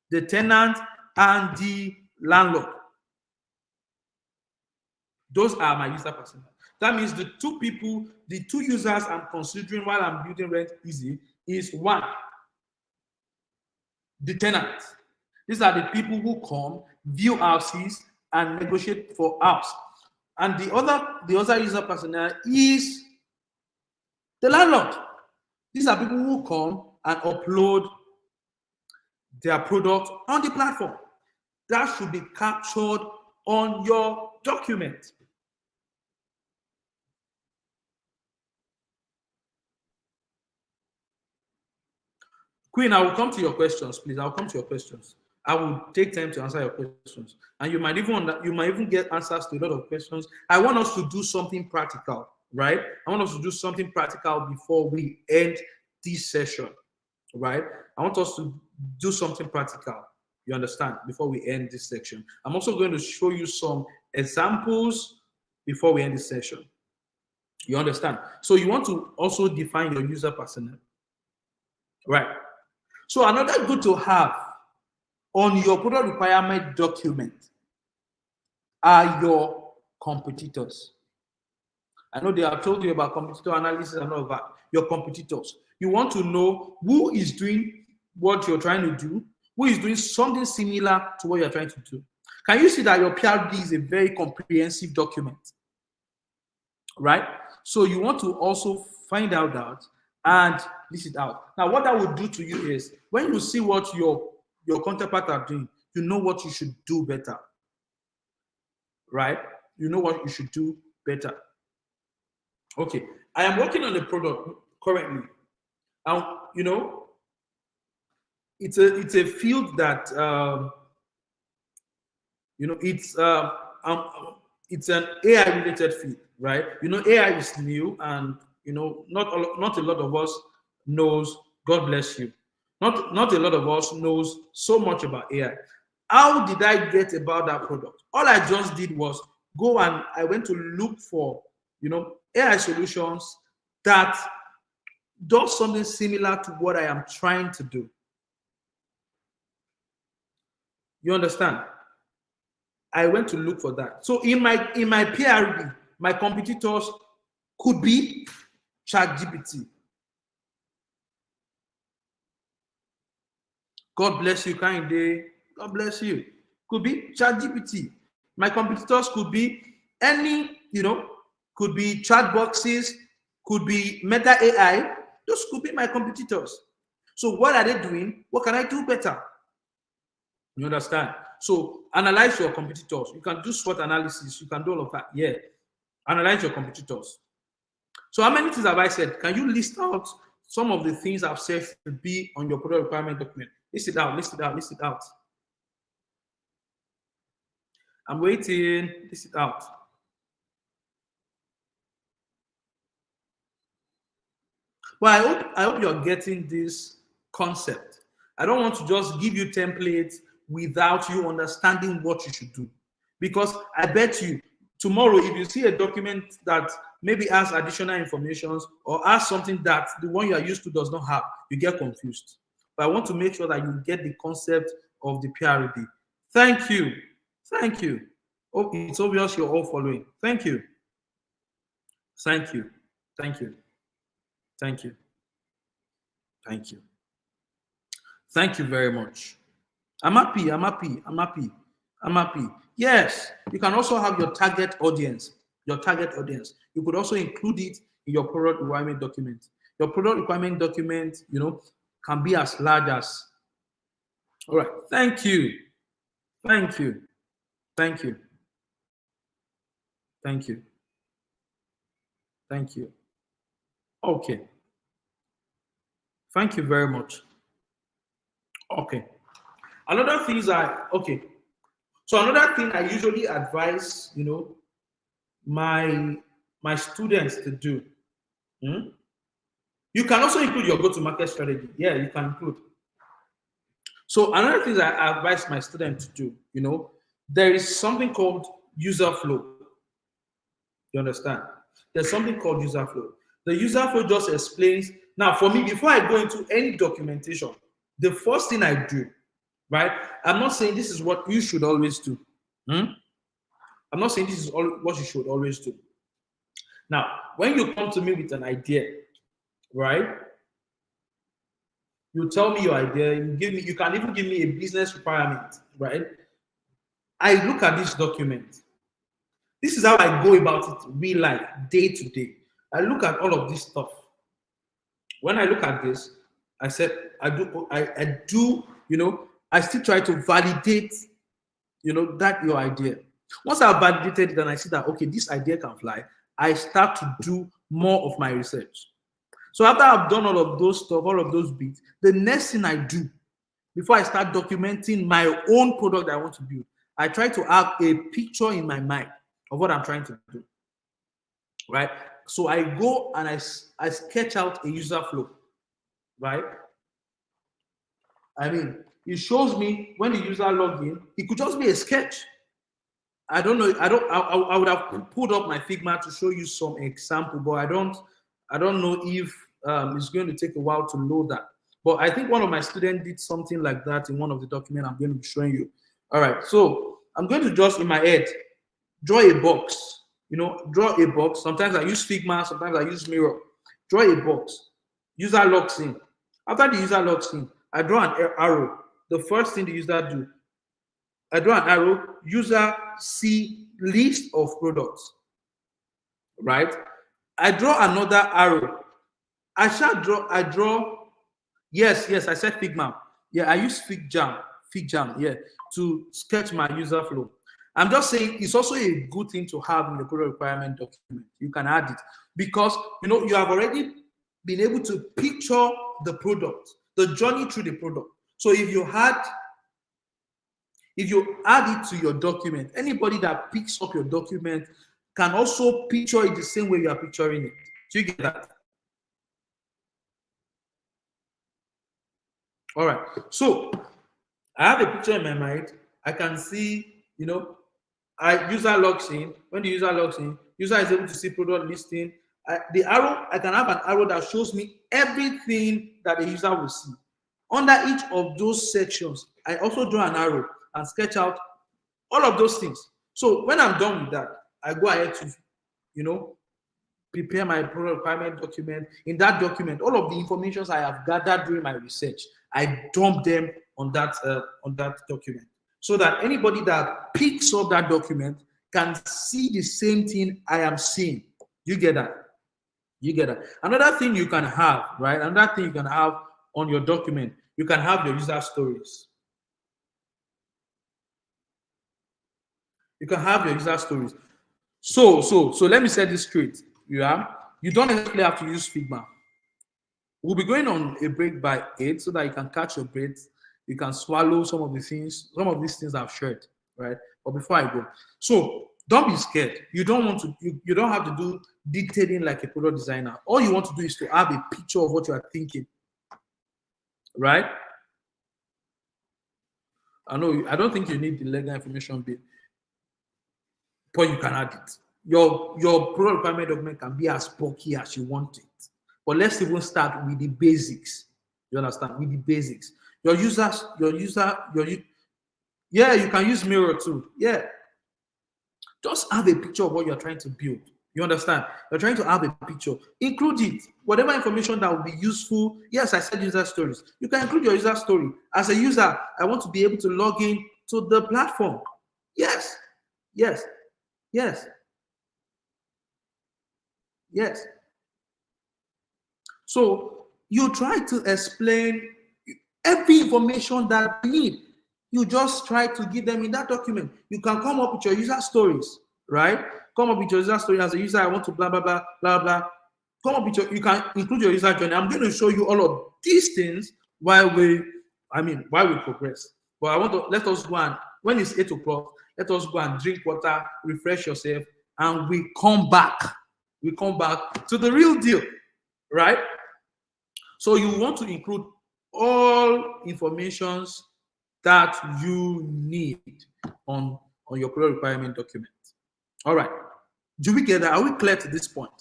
The tenant and the landlord. Those are my user persona. That means the two people, the two users I'm considering while I'm building Rent Easy is one, the tenant. These are the people who come, view houses, and negotiate for house. And the other user persona is the landlord. These are people who come and upload their product on the platform. That should be captured on your document. Queen, I will come to your questions, please. I'll come to your questions. I will take time to answer your questions, and you might even get answers to a lot of questions. I want us to do something practical, right? I want us to do something practical before we end this session, right? I want us to do something practical. You understand? Before we end this section, I'm also going to show you some examples before we end this session. You understand? So you want to also define your user persona, right? So another good to have on your product requirement document are your competitors. I know they have told you about competitor analysis and all of that. Your competitors. You want to know who is doing what you're trying to do, who is doing something similar to what you're trying to do. Can you see that your PRD is a very comprehensive document, right? So you want to also find out that and list it out. Now, what that will do to you is when you see what your counterpart are doing, you know what you should do better, right? You know what you should do better. Okay, I am working on a product currently, and you know, it's a field that you know it's an AI related field, right? You know, AI is new, and you know, not a lot of us knows. God bless you. Not a lot of us knows so much about AI. How did I get about that product? All I just did was go and I went to look for, you know, AI solutions that does something similar to what I am trying to do. You understand? I went to look for that. So in my PRD, my competitors could be ChatGPT. God bless you, Kinde. God bless you. Could be ChatGPT. My competitors could be any, you know, could be chat boxes, could be Meta AI. Those could be my competitors. So what are they doing? What can I do better? You understand? So analyze your competitors. You can do SWOT analysis. You can do all of that. Yeah. Analyze your competitors. So how many things have I said? Can you list out some of the things I've said should be on your product requirement document? List it out, list it out, list it out. I'm waiting. List it out. Well, I hope you're getting this concept. I don't want to just give you templates without you understanding what you should do. Because I bet you tomorrow, if you see a document that maybe has additional information or has something that the one you are used to does not have, you get confused. But I want to make sure that you get the concept of the PRD. Thank you. Thank you. Oh, it's obvious you're all following. Thank you. Thank you. Thank you. Thank you. Thank you. Thank you very much. I'm happy. I'm happy. I'm happy. I'm happy. Yes, you can also have your target audience. Your target audience. You could also include it in your product requirement document. Your product requirement document, you know, can be as large as. All right. Thank you. Thank you. Thank you. Thank you. Thank you. Okay. Thank you very much. Okay. Another thing is okay. So another thing I usually advise, you know, my students to do. You can also include your go-to-market strategy. Yeah, you can include. So another thing that I advise my students to do, you know, there is something called user flow. You understand? There's something called user flow. The user flow just explains. Now, for me, before I go into any documentation, the first thing I do, right? I'm not saying this is what you should always do. I'm not saying this is what you should always do. Now, when you come to me with an idea, right? You tell me your idea. You can even give me a business requirement, right? I look at this document. This is how I go about it real life, day to day. I look at all of this stuff. When I look at this, I said, I do, you know, I still try to validate, you know, that your idea. Once I've validated it and I see that, okay, this idea can fly, I start to do more of my research. So after I've done all of those stuff, all of those bits, the next thing I do before I start documenting my own product that I want to build, I try to have a picture in my mind of what I'm trying to do, right? So I go and I sketch out a user flow, right? I mean, it shows me when the user logs in, it could just be a sketch. I don't know. I would have pulled up my Figma to show you some example, but I don't know if it's going to take a while to load that. But I think one of my students did something like that in one of the documents I'm going to be showing you. All right. So I'm going to just in my head draw a box. You know, draw a box. Sometimes I use Figma. Sometimes I use Mirror. Draw a box. User logs in. After the user logs in, I draw an arrow. the first thing the user do, I draw an arrow, user see list of products, right? I draw another arrow. I draw, yes, I said Figma. Yeah, I use FigJam, yeah, to sketch my user flow. I'm just saying it's also a good thing to have in the product requirement document. You can add it because you have already been able to picture the product, the journey through the product. So if you add it to your document, anybody that picks up your document can also picture it the same way you are picturing it. Do you get that? All right. So I have a picture in my mind. I can see, user logs in. When the user logs in, user is able to see product listing. I can have an arrow that shows me everything that the user will see. Under each of those sections, I also draw an arrow and sketch out all of those things. So when I'm done with that, I go ahead to, prepare my product requirement document. In that document, all of the information I have gathered during my research, I dump them on that document, so that anybody that picks up that document can see the same thing I am seeing. You get that? You get that? Another thing you can have, right? Another thing you can have on your document, you can have your user stories. You can have your user stories. So let me set this straight. You don't necessarily have to use Figma. We'll be going on a break by 8 so that you can catch your breath. You can swallow some of these things I've shared, right? But before I go, so don't be scared. You don't have to do detailing like a product designer. All you want to do is to have a picture of what you are thinking, right? I don't think you need the legal information bit, but you can add it. Your product requirement document can be as bulky as you want it. But let's even start with the basics. You understand? With the basics. Yeah, you can use Mirror too. Yeah. Just have a picture of what you're trying to build. You understand? You're trying to have a picture. Include it. Whatever information that will be useful. Yes, I said user stories. You can include your user story. As a user, I want to be able to log in to the platform. Yes. So you try to explain every information that you need. You just try to give them in that document. You can come up with your user stories, right? Come up with your user story. As a user, I want to blah, blah, blah, blah, blah. You can include your user journey. I'm going to show you all of these things while we progress. But let us go and, when it's 8 o'clock, let us go and drink water, refresh yourself, and we come back. We come back to the real deal, right? So you want to include all informations that you need on your product requirement document. All right. Do we get that? Are we clear to this point?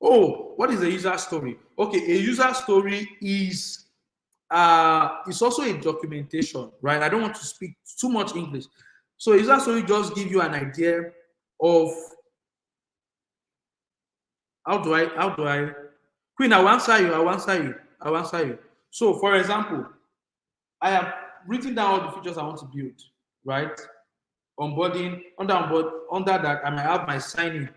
Oh, what is a user story? Okay, a user story is it's also a documentation, right? I don't want to speak too much English. So a user story just give you an idea of how do I Queen, I'll answer you. So for example, I have written down all the features I want to build, right? Onboarding, under that, I might have my sign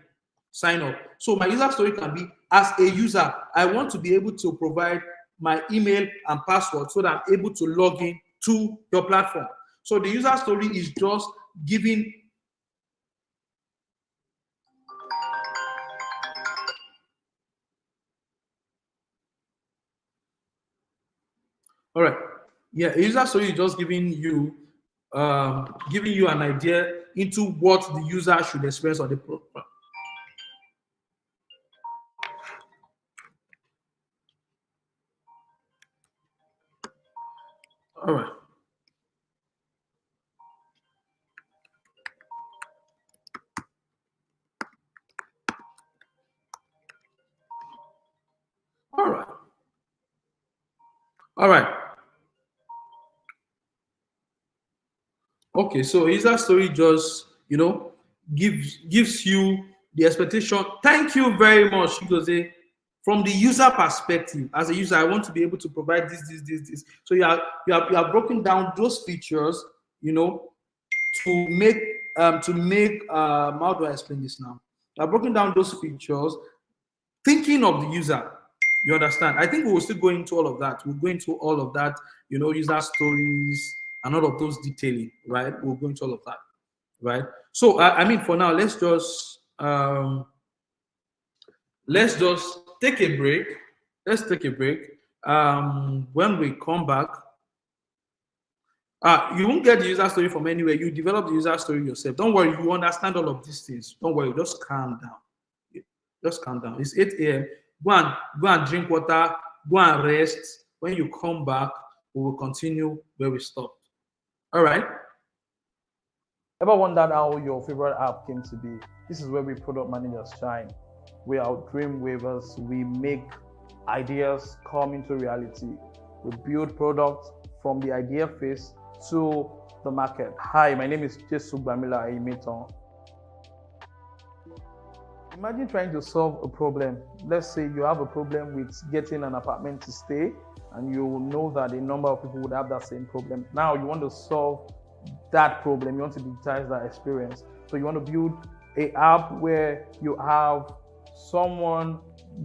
up. So my user story can be, as a user, I want to be able to provide my email and password so that I'm able to log in to your platform. So the user story is just giving all right. Yeah, a user story is just giving you an idea into what the user should experience on the program. All right. All right. Okay, so user story just gives you the expectation. Thank you very much, Jose, from the user perspective. As a user, I want to be able to provide this. So you are broken down those features, to make how do I explain this now? You are broken down those features, thinking of the user. You understand? I think we will still go into all of that. We'll go into all of that, user stories and all of those detailing, right? We'll go into all of that, right? So for now, let's just take a break. Let's take a break. When we come back, you won't get the user story from anywhere. You develop the user story yourself. Don't worry, you understand all of these things. Don't worry, just calm down. Just calm down. It's 8 a.m. Go and drink water, go and rest. When you come back, we will continue where we stopped. All right. Ever wondered how your favorite app came to be? This is where we product managers shine. We are dream weavers. We make ideas come into reality. We build products from the idea phase to the market. Hi, my name is Jesu Bamila Aimeton. Imagine trying to solve a problem. Let's say you have a problem with getting an apartment to stay, and you know that a number of people would have that same problem. Now you want to solve that problem. You want to digitize that experience. So you want to build an app where you have someone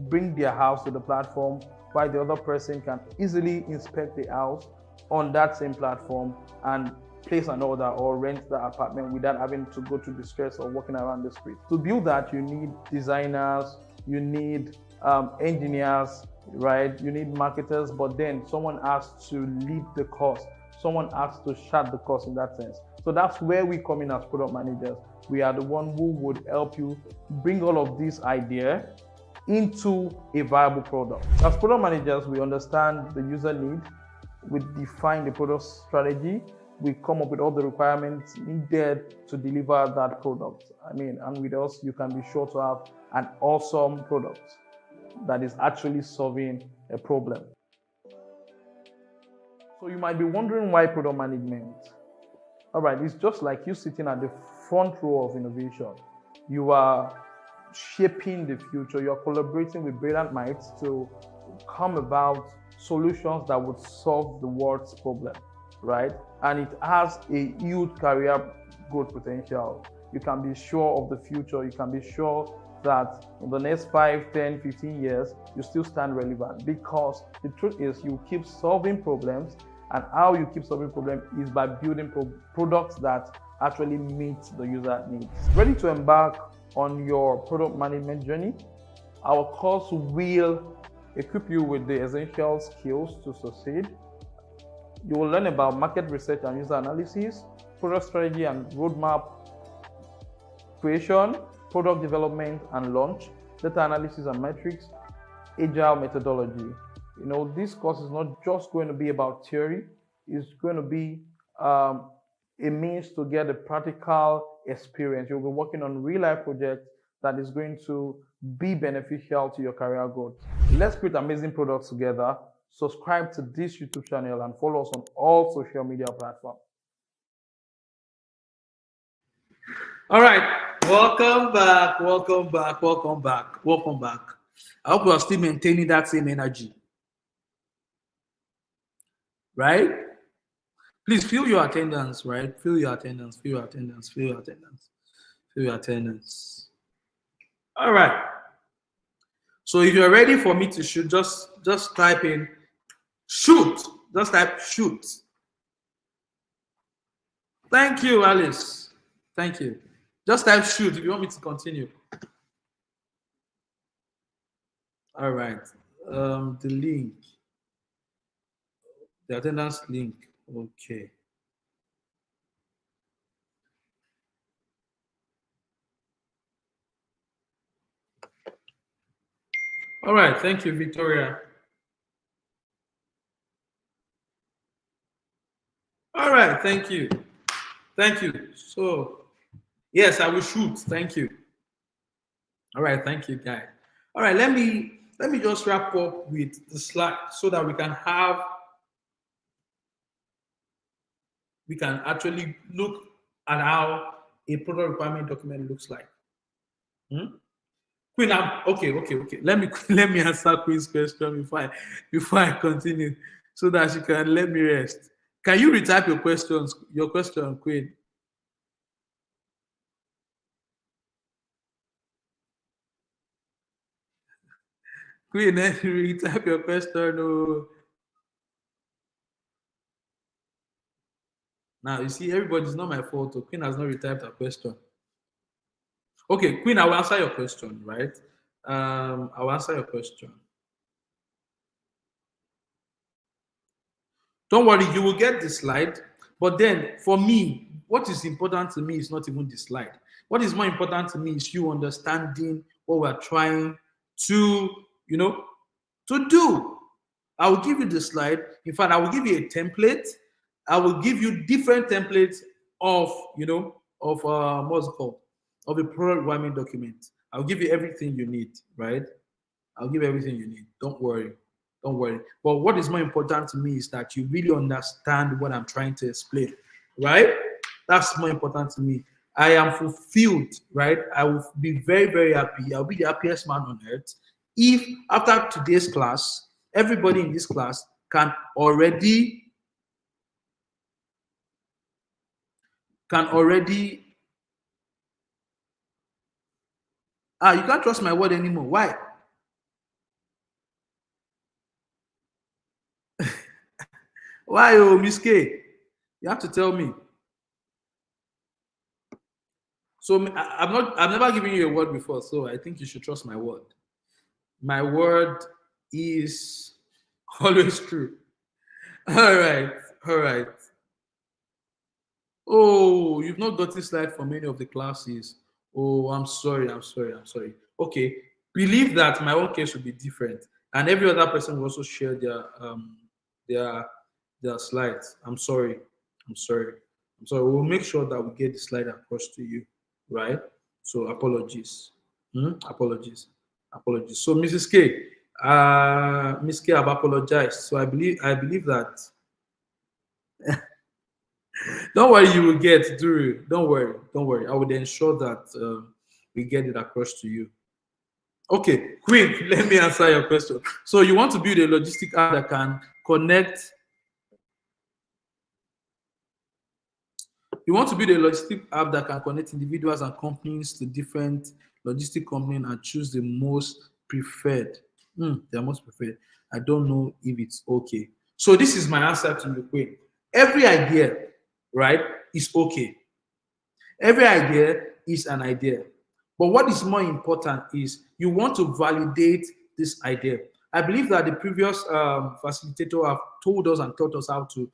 bring their house to the platform, while the other person can easily inspect the house on that same platform and place an order or rent the apartment without having to go through the stress of walking around the street. To build that, you need designers, you need engineers, right? You need marketers, but then someone has to lead the course. Someone has to chart the course in that sense. So that's where we come in as product managers. We are the one who would help you bring all of this idea into a viable product. As product managers, we understand the user need, we define the product strategy, we come up with all the requirements needed to deliver that product. And with us, you can be sure to have an awesome product that is actually solving a problem. So you might be wondering why product management? All right, it's just like you sitting at the front row of innovation. You are shaping the future. You're collaborating with brilliant minds to come about solutions that would solve the world's problem, right? And it has a huge career growth potential. You can be sure of the future. You can be sure that in the next 5, 10, 15 years, you still stand relevant, because the truth is you keep solving problems, and how you keep solving problems is by building products that actually meet the user needs. Ready to embark on your product management journey? Our course will equip you with the essential skills to succeed. You will learn about market research and user analysis, product strategy and roadmap creation, product development and launch, data analysis and metrics, agile methodology. This course is not just going to be about theory, it's going to be a means to get a practical experience. You'll be working on real-life projects that is going to be beneficial to your career growth. Let's create amazing products together. Subscribe to this YouTube channel and follow us on all social media platforms. All right, welcome back. I hope you are still maintaining that same energy, right? Please fill your attendance, right? Fill your attendance. All right. So if you're ready for me to shoot, just type in shoot. Just type shoot. Thank you, Alice. Thank you. Just type shoot if you want me to continue. All right. The link. The attendance link. Okay. All right. Thank you, Victoria. All right. Thank you. So, yes, I will shoot. Thank you. All right. Thank you, guys. All right. Let me just wrap up with the slide so that we can actually look at how a product requirement document looks like. Queen, okay. Let me answer Queen's question before I continue, so that she can let me rest. Can you retype your question, Queen? Queen, retype your question. Oh. Now you see, everybody's not my fault. Oh. Queen has not retyped her question. Okay, Queen, I will answer your question, right? I will answer your question. Don't worry, you will get the slide. But then, for me, what is important to me is not even the slide. What is more important to me is you understanding what we're trying to, to do. I will give you the slide. In fact, I will give you a template. I will give you different templates of, what's it called, of a programming document. I'll give you everything you need, right? I'll give you everything you need. Don't worry. Don't worry. But what is more important to me is that you really understand what I'm trying to explain, right? That's more important to me. I am fulfilled, right? I will be very, very happy. I'll be the happiest man on earth if after today's class, everybody in this class can already you can't trust my word anymore. Why? Why, oh, Miss K? You have to tell me. So I've never given you a word before, so I think you should trust my word. My word is always true. All right, all right. Oh, you've not got this slide from any of the classes. Oh, I'm sorry. Okay, believe that my own case will be different, and every other person will also share their their slides. I'm sorry. We'll make sure that we get the slide across to you, right? So apologies. Apologies. So Mrs. K, Miss K, I've apologized. So I believe that. Don't worry, you will get through. Don't worry. I will ensure that we get it across to you. Okay, quick, let me answer your question. So you want to build a logistic app that can connect. You want to build a logistic app that can connect individuals and companies to different logistic companies and choose the most preferred. The most preferred. I don't know if it's okay. So this is my answer to your question. Every idea, right, is okay. Every idea is an idea. But what is more important is you want to validate this idea. I believe that the previous facilitator have told us and taught us how to,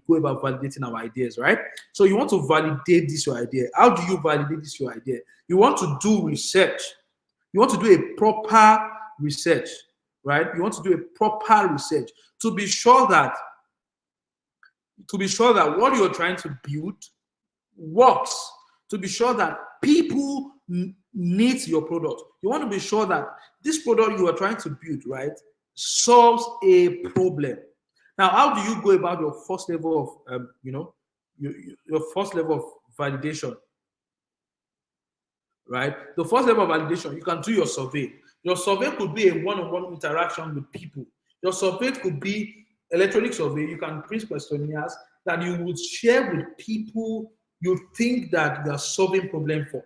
go about validating our ideas, right? So you want to validate this your idea. How do you validate this your idea? You want to do research. You want to do a proper research, right? You want to do a proper research to be sure that what you're trying to build works, to be sure that people need your product. You want to be sure that this product you are trying to build, right, solves a problem. Now, how do you go about your first level of, your first level of validation, right? The first level of validation, you can do your survey. Your survey could be a one-on-one interaction with people. Your survey could be electronic survey. You can print questionnaires that you would share with people you think that you are solving problem for.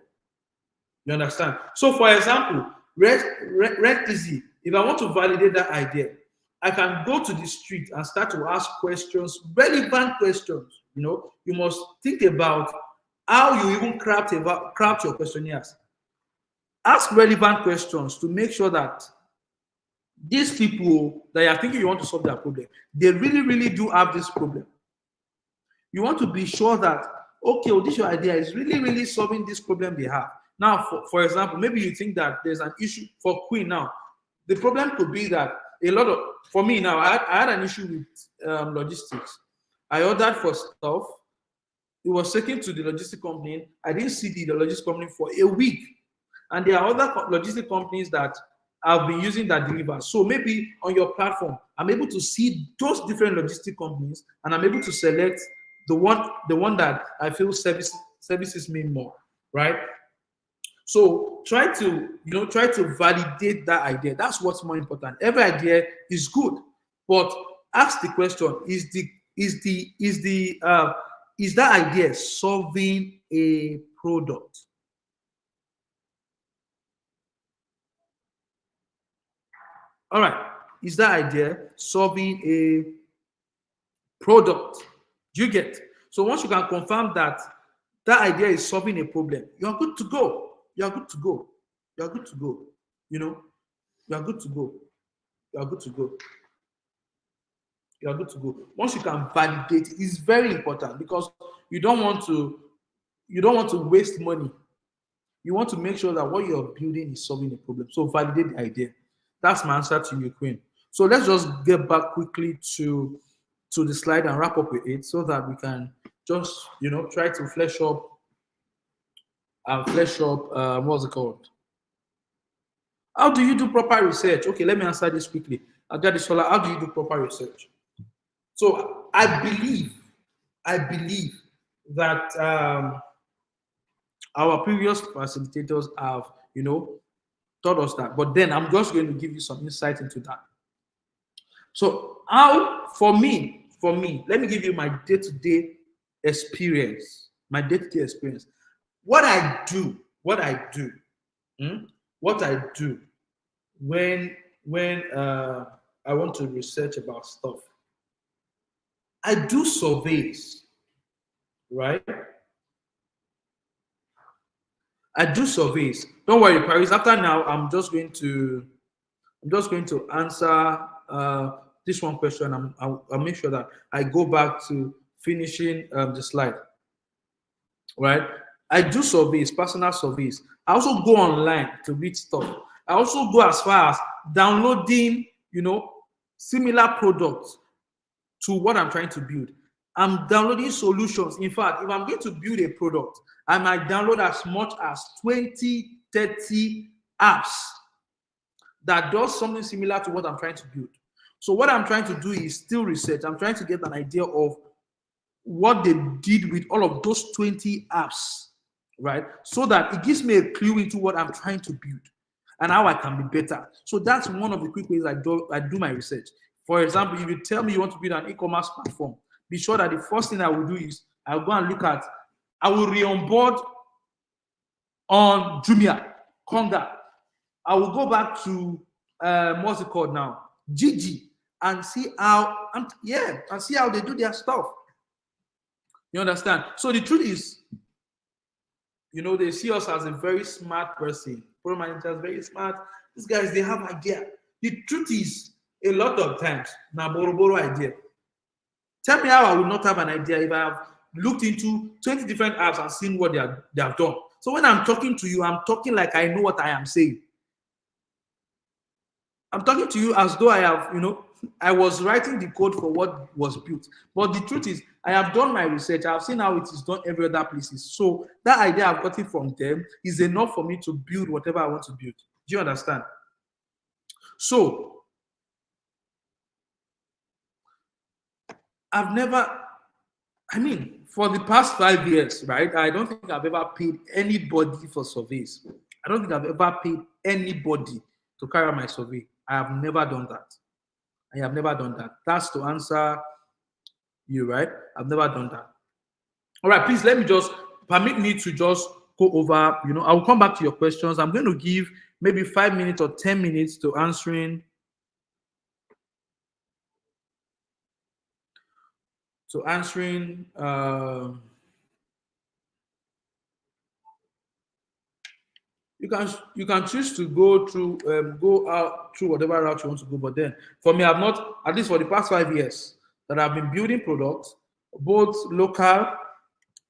You understand? So, for example, rent easy. If I want to validate that idea, I can go to the street and start to ask questions, relevant questions. You must think about how you even craft your questionnaires. Ask relevant questions to make sure that these people that are thinking you want to solve their problem, they really, really do have this problem. You want to be sure that, okay, well, this your idea is really, really solving this problem they have. Now, for example, maybe you think that there's an issue for Queen now. The problem could be that for me now, I had an issue with logistics. I ordered for stuff. It was taken to the logistic company. I didn't see the logistic company for a week. And there are other logistic companies that I've been using that deliver. So maybe on your platform, I'm able to see those different logistic companies and I'm able to select the one that I feel services me more, right? So try to validate that idea. That's what's more important. Every idea is good, but ask the question: is that idea solving a product? All right. Is that idea solving a product? Do you get? So once you can confirm that that idea is solving a problem, you're good to go. You're good to go. You're good to go. You know, you're good to go. You're good to go. You're good to go. Once you can validate, it's very important because you don't want to waste money. You want to make sure that what you're building is solving a problem. So validate the idea. That's my answer to you, Queen. So let's just get back quickly to the slide and wrap up with it so that we can just try to flesh up what's it called? How do you do proper research? Okay, let me answer this quickly. Adesola, how do you do proper research? So I believe that our previous facilitators have taught us that, but then I'm just going to give you some insight into that. So how, for me, let me give you my day-to-day experience. What I do when I want to research about stuff. I do surveys, right? I do surveys. Don't worry, Paris. After now, I'm just going to answer this one question. I'll make sure that I go back to finishing the slide. Right? I do surveys, personal surveys. I also go online to read stuff. I also go as far as downloading, similar products to what I'm trying to build. I'm downloading solutions. In fact, if I'm going to build a product, I might download as much as 20, 30 apps that does something similar to what I'm trying to build. So what I'm trying to do is still research. I'm trying to get an idea of what they did with all of those 20 apps, right? So that it gives me a clue into what I'm trying to build and how I can be better. So that's one of the quick ways I do my research. For example, if you tell me you want to build an e-commerce platform, be sure that the first thing I will do is I'll go and look at, I will re-onboard on Jumia, Konga. I will go back to what's it called now? Gigi, and see how they do their stuff. You understand? So the truth is, they see us as a very smart person. Pro managers, very smart. These guys, they have idea. The truth is, a lot of times, na boro idea. Tell me how I would not have an idea if I have looked into 20 different apps and seen what they have done. So when I'm talking to you, I'm talking like I know what I am saying. I'm talking to you as though I have, I was writing the code for what was built. But the truth is, I have done my research. I've seen how it is done every other places. So that idea I've gotten from them is enough for me to build whatever I want to build. Do you understand? So for the past 5 years, right? I don't think I've ever paid anybody for surveys. I don't think I've ever paid anybody to carry out my survey. I have never done that. That's to answer you, right? I've never done that. All right, please permit me to just go over, I will come back to your questions. I'm going to give maybe 5 minutes or 10 minutes to answering. You can choose to go out through whatever route you want to go. But then for me, I've not, at least for the past 5 years, that I've been building products, both local,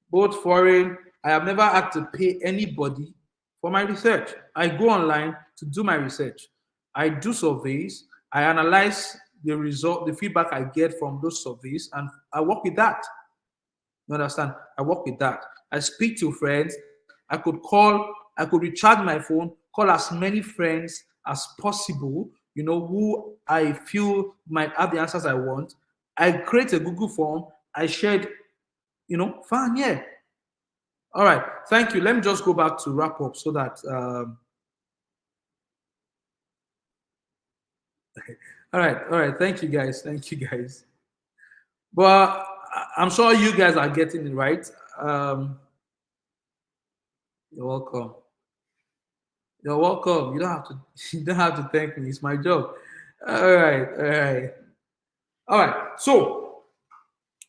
both foreign. I have never had to pay anybody for my research. I go online to do my research. I do surveys. I analyze the feedback I get from those surveys, and I work with that. You understand? I work with that. I speak to friends. I could recharge my phone, call as many friends as possible, who I feel might have the answers I want. I create a Google form. I shared, fine, yeah. All right. Thank you. Let me just go back to wrap up so that. All right. All right. Thank you, guys. Thank you, guys. But I'm sure you guys are getting it right. You're welcome. You're welcome. You don't have to. You don't have to thank me. It's my job. All right. All right. All right. So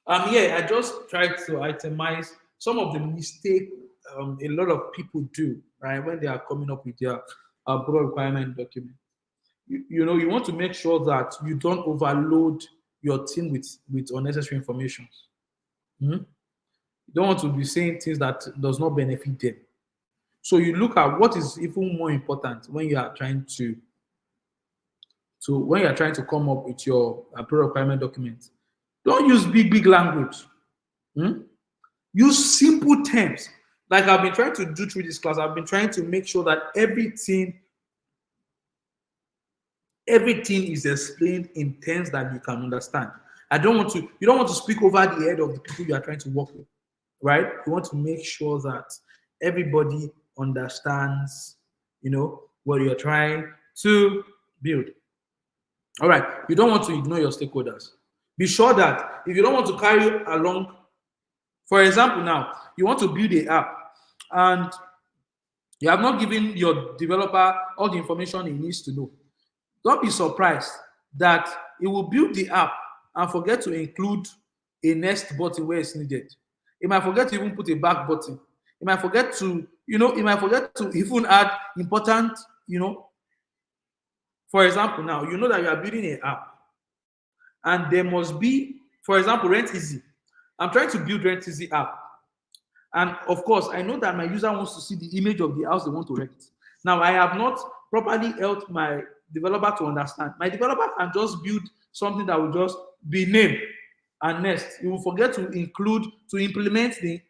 yeah, I just tried to itemize some of the mistake a lot of people do, right, when they are coming up with their broad requirement document. You know, you want to make sure that you don't overload your team with unnecessary information. Mhm. You don't want to be saying things that does not benefit them. So you look at what is even more important when you are trying to when you are trying to come up with your broad requirement document. Don't use big language. Hmm? Use simple terms. Like I've been trying to do through this class, I've been trying to make sure that everything is explained in terms that you can understand. You don't want to speak over the head of the people you are trying to work with, right? You want to make sure that everybody understands, what you're trying to build. All right. You don't want to ignore your stakeholders. Be sure that if you don't want to carry along, for example, now you want to build a app and you have not given your developer all the information he needs to know. Don't be surprised that it will build the app and forget to include a next button where it's needed. It might forget to even put a back button. It might forget to, it might forget to even add important, for example, now you know that you are building an app and there must be, for example, Rent Easy. I'm trying to build Rent Easy app. And of course, I know that my user wants to see the image of the house they want to rent. Now, I have not properly helped my developer to understand. My developer can just build something that will just be named and next. You will forget to implement the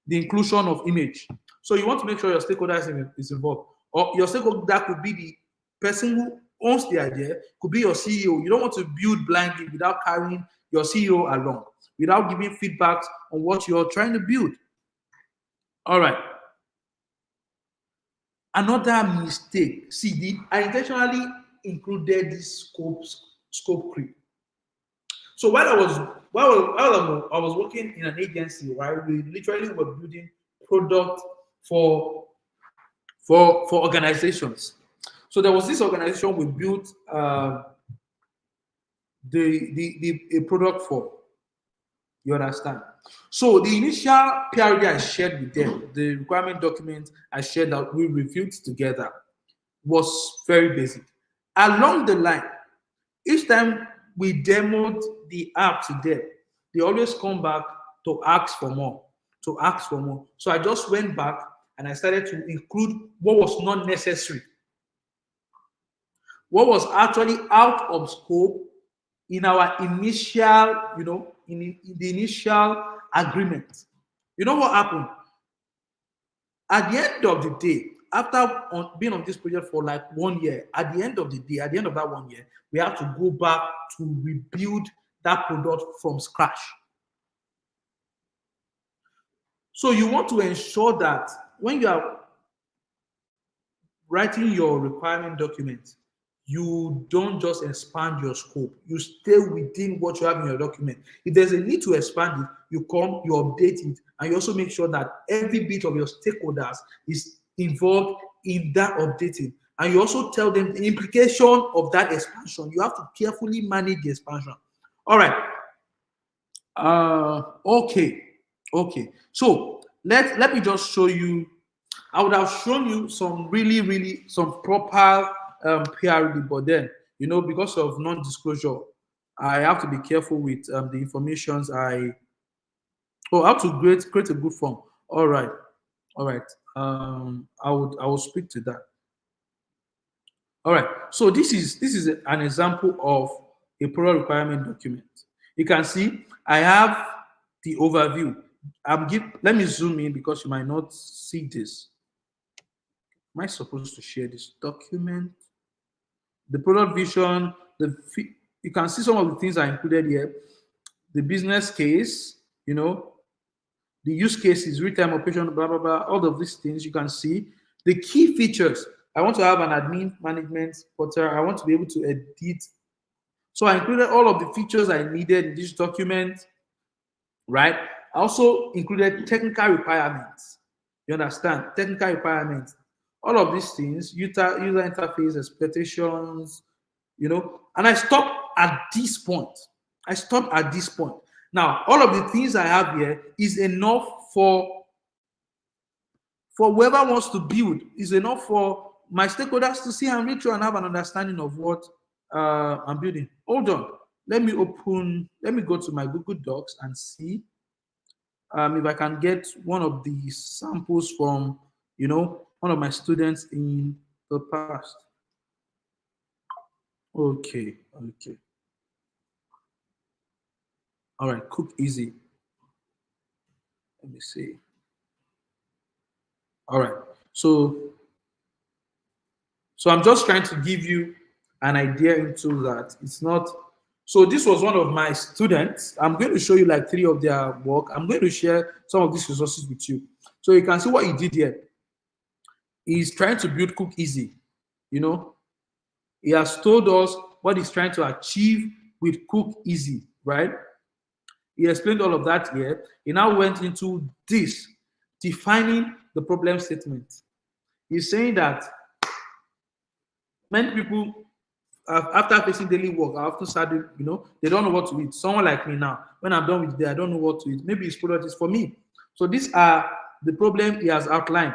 inclusion of image. So you want to make sure your stakeholder is involved. Or your stakeholder could be the person who owns the idea, could be your CEO. You don't want to build blindly without carrying your CEO along, without giving feedback on what you're trying to build. All right. Another mistake. See, I intentionally included this scope creep. So while I was working in an agency, right, we literally were building product for organizations. So there was this organization we built a product for. You understand? So the initial PRD I shared with them, the requirement document I shared that we reviewed together, was very basic. Along the line, each time we demoed the app to them, they always come back to ask for more, So I just went back and I started to include what was not necessary, what was actually out of scope in our initial, in the initial agreement. You know what happened? At the end of the day, after being on this project for like 1 year, at the end of the day, at the end of that 1 year, we have to go back to rebuild that product from scratch. So you want to ensure that when you are writing your requirement document, you don't just expand your scope. You stay within what you have in your document. If there's a need to expand it, you come, you update it, and you also make sure that every bit of your stakeholders is involved in that updating. And you also tell them the implication of that expansion. You have to carefully manage the expansion. All right. Okay. So let me just show you. I would have shown you some really some proper PRD, but then because of non-disclosure, I have to be careful with the informations I have to create a good form. All right. I will speak to that. All right. So this is an example of a product requirement document. You can see I have the overview. Let me zoom in because you might not see this. Am I supposed to share this document? The product vision, you can see some of the things I included here. The business case, the use cases, real-time operation, blah, blah, blah, all of these things you can see. The key features, I want to have an admin management portal. I want to be able to edit. So I included all of the features I needed in this document, right? I also included technical requirements. You understand? Technical requirements. All of these things, user interface, expectations, and I stopped at this point. I stopped at this point. Now, all of the things I have here is enough for whoever wants to build, is enough for my stakeholders to see and read through and have an understanding of what I'm building. Hold on. Let me go to my Google Docs and see if I can get one of the samples from, one of my students in the past. Okay. All right, Cook Easy. Let me see. All right, so I'm just trying to give you an idea into that. It's not, so this was one of my students. I'm going to show you like 3 of their work. I'm going to share some of these resources with you. So you can see what he did here. He's trying to build Cook Easy. He has told us what he's trying to achieve with Cook Easy, right? He explained all of that here. He now went into this, defining the problem statement. He's saying that many people, after facing daily work, are often started, they don't know what to eat. Someone like me now, when I'm done with the day, I don't know what to eat. Maybe his product is for me. So these are the problem he has outlined.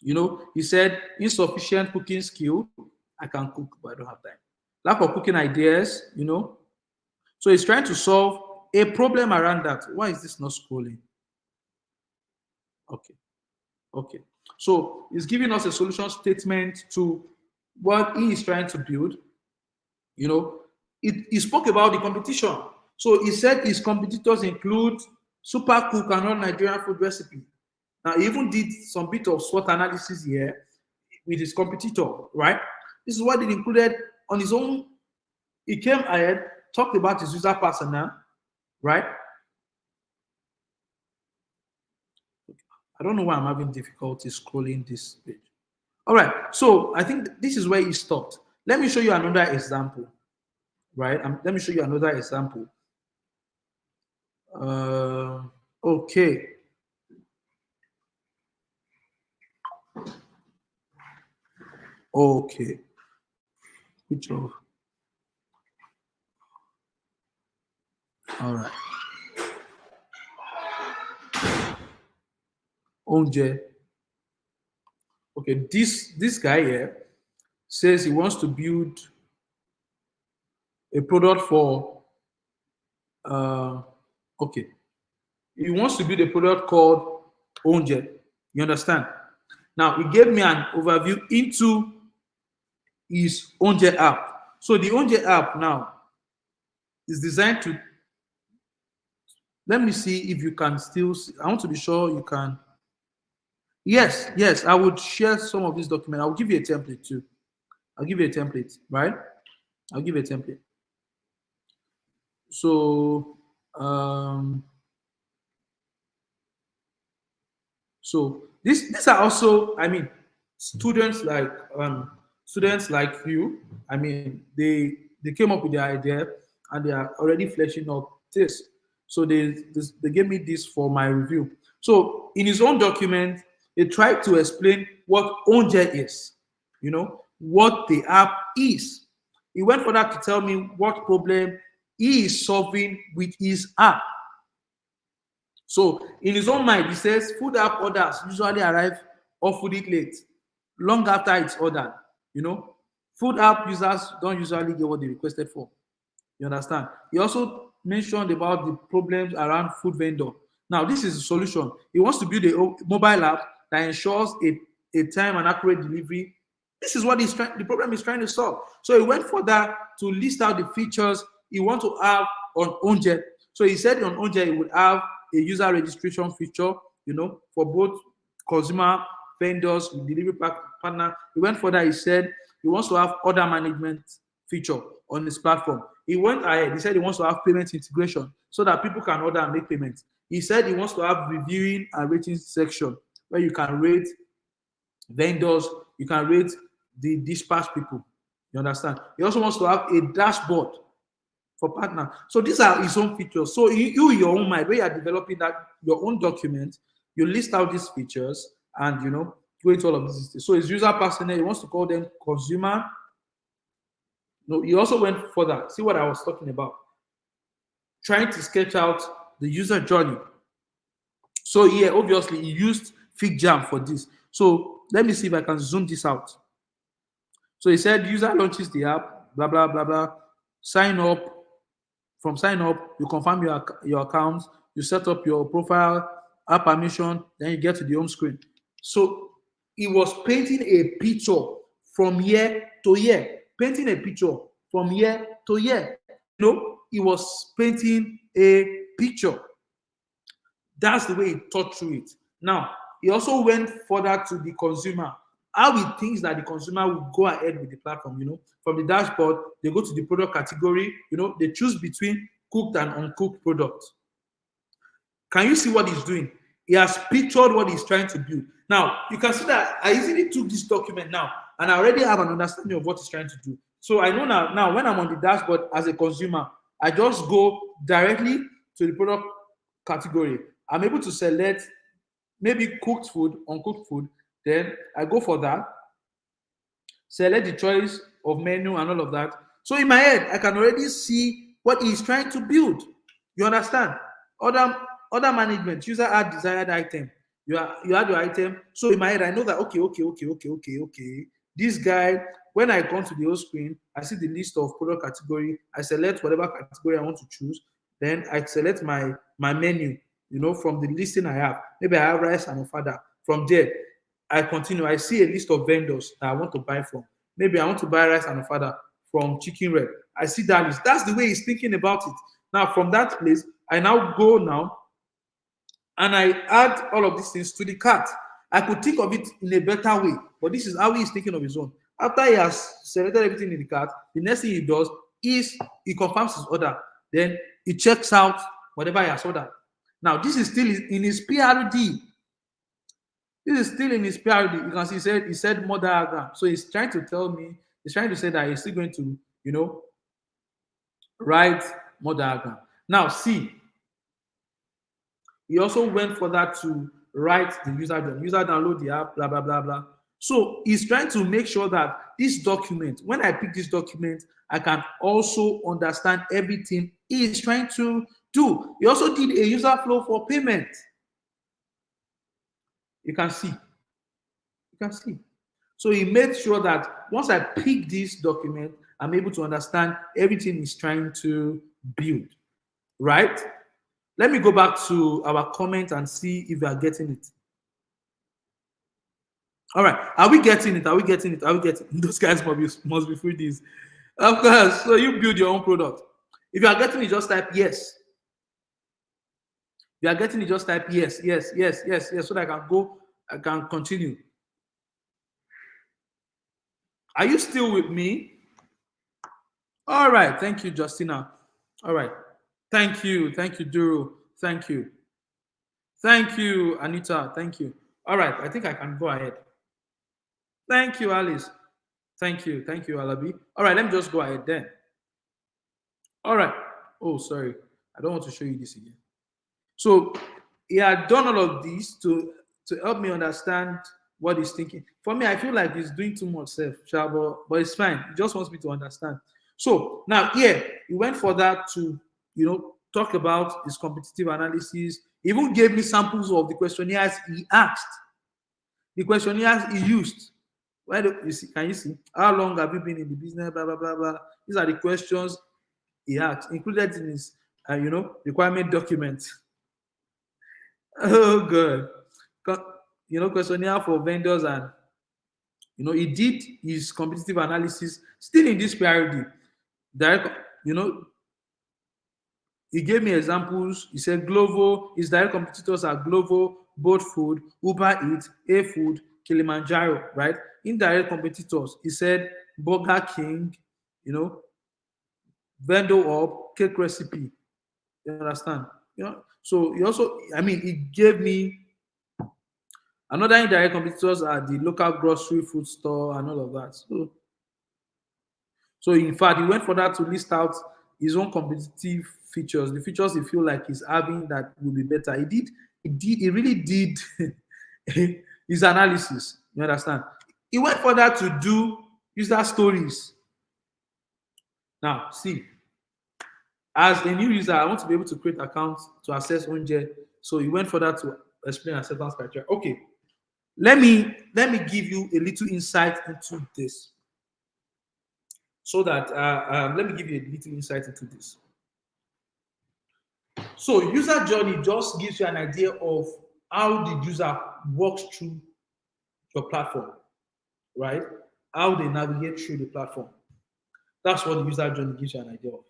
He said, insufficient cooking skill. I can cook, but I don't have time. Lack of cooking ideas, So he's trying to solve a problem around that. Why is this not scrolling? Okay. So he's giving us a solution statement to what he is trying to build. He spoke about the competition. So he said his competitors include Super Cook and all Nigerian food recipe. Now, he even did some bit of SWOT analysis here with his competitor, right? This is what he included on his own. He came ahead, talked about his user persona, right? I don't know why I'm having difficulty scrolling this page. All right, so I think this is where he stopped. Let me show you another example, right? Let me show you another example. Okay. Good job. All right. Onje. Okay, this guy here says he wants to build a product for he wants to build a product called Onje. You understand? Now he gave me an overview into his Onje app. So the Onje app now is designed to, let me see if you can still see. I want to be sure you can. Yes, I would share some of this document. I'll give you a template too. I'll give you a template, right? I'll give you a template. So, these are also, students like you. They came up with the idea and they are already fleshing up this. So they gave me this for my review. So in his own document, he tried to explain what Onje is, what the app is. He went further to tell me what problem he is solving with his app. So in his own mind, he says food app orders usually arrive or food it late, long after it's ordered. Food app users don't usually get what they requested for. You understand? He also mentioned about the problems around food vendor. Now, this is a solution. He wants to build a mobile app that ensures a time and accurate delivery. This is what the problem is trying to solve. So he went further to list out the features he wants to have on Onje. So he said on Onje he would have a user registration feature, for both consumer vendors, delivery partner. He went further. He said he wants to have order management feature on his platform. He went ahead. He said he wants to have payment integration so that people can order and make payments. He said he wants to have reviewing and rating section where you can rate vendors, you can rate the dispatch people. You understand? He also wants to have a dashboard for partner. So these are his own features. So you your own mind, when you are developing that your own document, you list out these features and go into all of these. So his user personnel, he wants to call them consumer. No, he also went further. See what I was talking about. Trying to sketch out the user journey. So yeah, obviously he used FigJam for this. So let me see if I can zoom this out. So he said user launches the app, blah, blah, blah, blah. Sign up. From sign up, you confirm your account, you set up your profile, app permission, then you get to the home screen. So he was painting a picture from year to year, painting a picture from year to year. He was painting a picture. That's the way he thought through it. Now, he also went further to the consumer. How he thinks that the consumer will go ahead with the platform, from the dashboard, they go to the product category, they choose between cooked and uncooked products. Can you see what he's doing? He has pictured what he's trying to do. Now, you can see that I easily took this document now, and I already have an understanding of what he's trying to do. So I know now when I'm on the dashboard as a consumer, I just go directly to the product category. I'm able to select maybe cooked food, uncooked food. Then I go for that, select the choice of menu and all of that. So in my head, I can already see what he's trying to build. You understand? Other management, user add desired item. You add your item. So in my head, I know that okay. This guy, when I come to the whole screen, I see the list of product category. I select whatever category I want to choose. Then I select my menu, from the listing I have. Maybe I have rice and ofada. From there, I continue. I see a list of vendors that I want to buy from. Maybe I want to buy rice and ofada from Chicken Red. I see that list. That's the way he's thinking about it. Now, from that place, I now go now and I add all of these things to the cart. I could think of it in a better way, but this is how he's thinking of his own. After he has selected everything in the cart, the next thing he does is he confirms his order. Then he checks out whatever he has ordered. Now, this is still in his PRD. This is still in his PRD. You can see he said more diagram. So he's trying to tell me, he's trying to say that he's still going to, write more diagram. Now, see, he also went further to write the user journey. User download the app, blah, blah, blah, blah. So he's trying to make sure that this document, when I pick this document, I can also understand everything he is trying to do. He also did a user flow for payment. You can see. So he made sure that once I pick this document, I'm able to understand everything he's trying to build. Right? Let me go back to our comment and see if we are getting it. All right. Are we getting it? Those guys must be free this. Of course. So you build your own product. If you are getting it, just type yes. If you are getting it, just type yes, so that I can continue. Are you still with me? All right. Thank you, Justina. All right. Thank you, Duru. Thank you, Anita. Thank you. All right. I think I can go ahead. Thank you, Alice. Thank you, Alabi. All right. Let me just go ahead then. All right. Oh, sorry. I don't want to show you this again. So he had done all of this to help me understand what he's thinking. For me, I feel like he's doing too much but it's fine. He just wants me to understand. So now here, he went further to, talk about his competitive analysis. He even gave me samples of the questionnaires he asked, the questionnaires he used. Can you see? How long have you been in the business? Blah, blah, blah, blah. These are the questions he asked, included in his, requirement document. Oh, good. Questionnaire for vendors, and he did his competitive analysis still in this PRD. He gave me examples. He said Glovo, his direct competitors are Glovo, Boat Food, Uber Eats, A Food, Kilimanjaro, right? Indirect competitors, he said Burger King, Vendor Up, Cake Recipe. You understand? So it also, I mean, it gave me another indirect competitors are the local grocery food store and all of that. So in fact, he went further to list out his own competitive features, the features he feel like he's having that will be better. He really did his analysis. You understand? He went further to do user stories. Now, see, as a new user, I want to be able to create accounts to access Onje. So he went further to explain acceptance criteria. Okay, let me give you a little insight into this. So that let me give you a little insight into this. So user journey just gives you an idea of how the user walks through your platform, right? How they navigate through the platform. That's what the user journey gives you an idea of.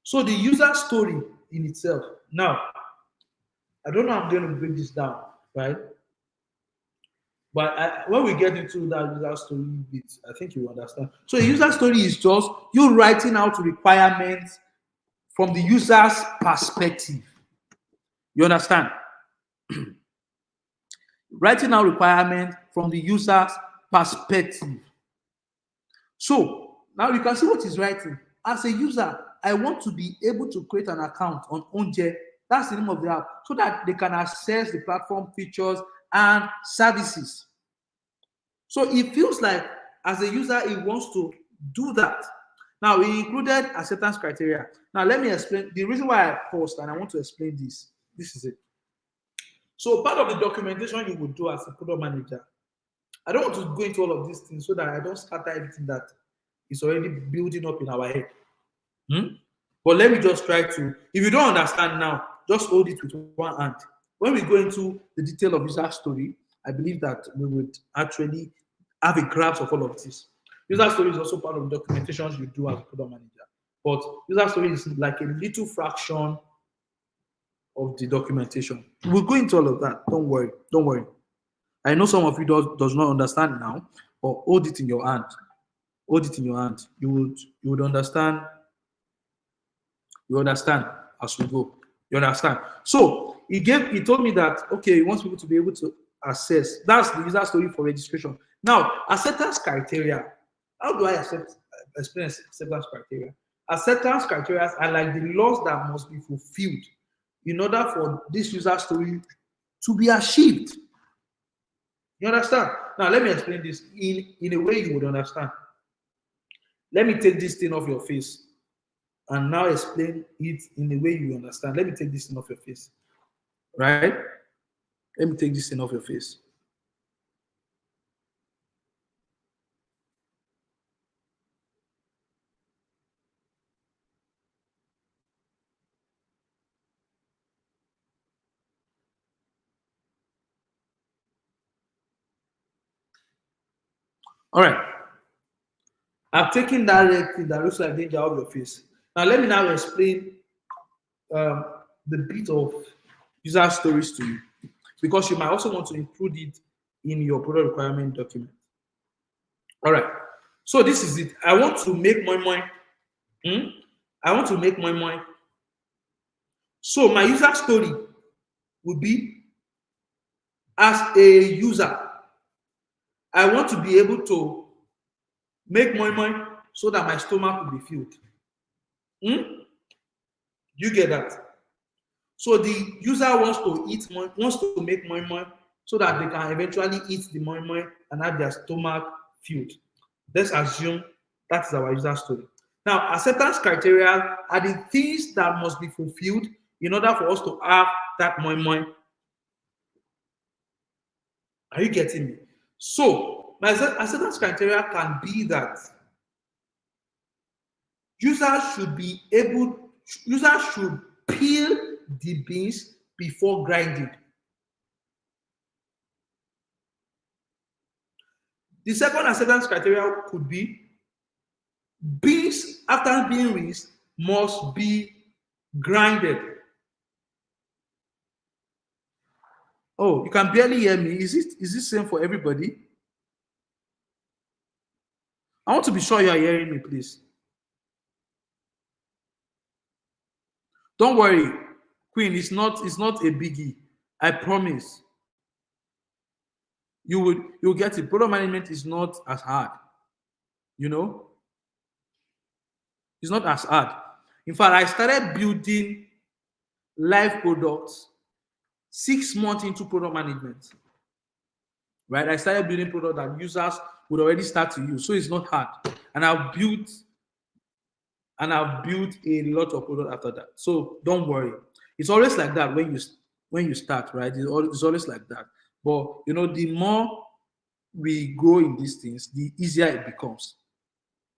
So the user story in itself. Now, I don't know how I'm going to break this down, right? But when we get into that user story bit, I think you understand. So a user story is just you writing out requirements from the user's perspective. You understand? Writing out requirements from the user's perspective. So now you can see what he's writing. As a user, I want to be able to create an account on Onje. That's the name of the app, so that they can access the platform features and services. So it feels like as a user, he wants to do that. Now, he included acceptance criteria. Now, let me explain the reason why I paused and I want to explain this. This is it. So part of the documentation you would do as a product manager, I don't want to go into all of these things so that I don't scatter everything that is already building up in our head. But let me just try to, if you don't understand now, just hold it with one hand. When we go into the detail of user story, I believe that we would actually have a grasp of all of this. User story is also part of the documentations you do as a product manager. But user story is like a little fraction of the documentation. We'll go into all of that. Don't worry. Don't worry. I know some of you does not understand now, but hold it in your hand. Hold it in your hand. You would understand. You understand as we go. You understand? So he told me that okay, he wants people to be able to access. That's the user story for registration. Now, acceptance criteria. How do I explain acceptance criteria? Acceptance criteria are like the laws that must be fulfilled in order for this user story to be achieved. You understand? Now, let me explain this in a way you would understand. Let me take this thing off your face and now explain it in a way you understand. Let me take this thing off your face. Right? Let me take this thing off your face. All right. I've taken that red thing that looks like danger off your face. Now, let me now explain the bit of user stories to you, because you might also want to include it in your product requirement document. All right. So this is it. I want to make my mind. I want to make my mind. So my user story would be, as a user, I want to be able to make my mind so that my stomach will be filled. You get that? So the user wants to make moi moi so that they can eventually eat the moi moi and have their stomach filled. Let's assume that is our user story. Now, acceptance criteria are the things that must be fulfilled in order for us to have that moi moi. Are you getting me? So, my acceptance criteria can be that users should peel the beans before grinding. The second acceptance criteria could be beans after being rinsed must be grinded. Oh, you can barely hear me. Is this same for everybody? I want to be sure you are hearing me, please. Don't worry. Queen, it's not a biggie. I promise. You'll get it. Product management is not as hard. You know, it's not as hard. In fact, I started building live products 6 months into product management. Right? I started building product that users would already start to use. So it's not hard. And I've built a lot of product after that. So don't worry. It's always like that when you start, right? It's always like that. But the more we grow in these things, the easier it becomes.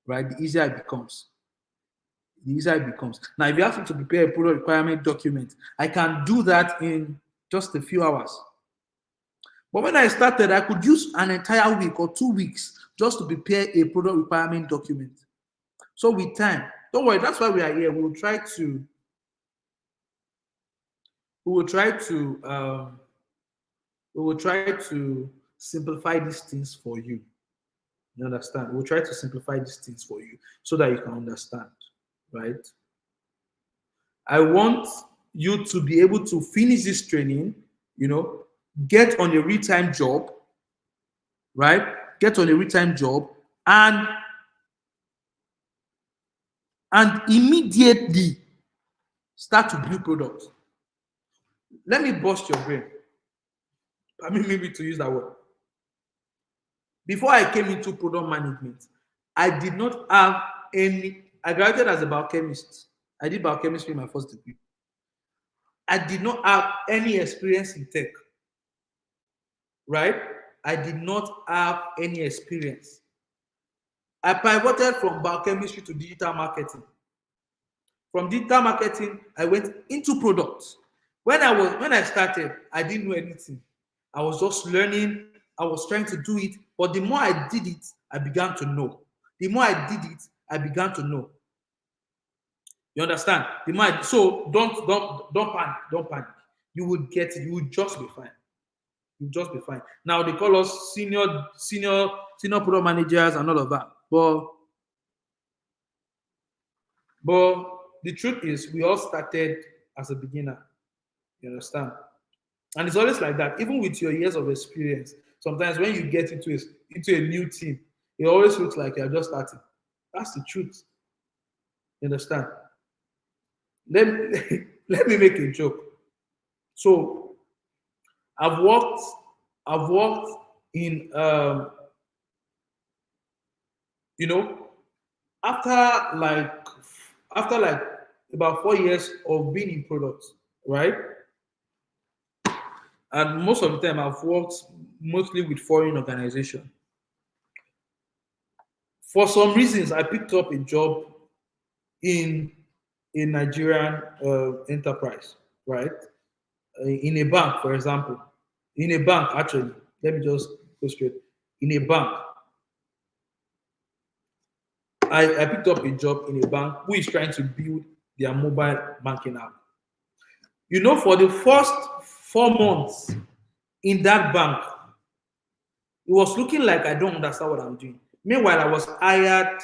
Right? The easier it becomes. Now, if you ask me to prepare a product requirement document, I can do that in just a few hours. But when I started, I could use an entire week or 2 weeks just to prepare a product requirement document. So with time, don't worry, that's why we are here. We will try to simplify these things for you. You understand? We'll try to simplify these things for you so that you can understand, right? I want you to be able to finish this training, get on a real-time job, right? Get on a real-time job and immediately start to build products. Let me bust your brain. I mean, maybe to use that word. Before I came into product management, I did not have any. I graduated as a biochemist. I did biochemistry in my first degree. I did not have any experience in tech. Right? I did not have any experience. I pivoted from biochemistry to digital marketing. From digital marketing, I went into products. When I started, I didn't know anything. I was just learning. I was trying to do it. But the more I did it, I began to know. The more I did it, I began to know. You understand? So don't panic. Don't panic. You would get it. You would just be fine. You'll just be fine. Now they call us senior product managers and all of that. But the truth is, we all started as a beginner. You understand? And it's always like that. Even with your years of experience, sometimes when you get into a new team, it always looks like you're just starting. That's the truth. You understand? Let me make a joke. So I've worked in after like about 4 years of being in products, right? And most of the time I've worked mostly with foreign organizations. For some reasons, I picked up a job in a Nigerian enterprise, right? In a bank, for example. In a bank, actually, let me just go straight. In a bank, I picked up a job in a bank who is trying to build their mobile banking app. For the first 4 months in that bank, it was looking like I don't understand what I'm doing. Meanwhile, I was hired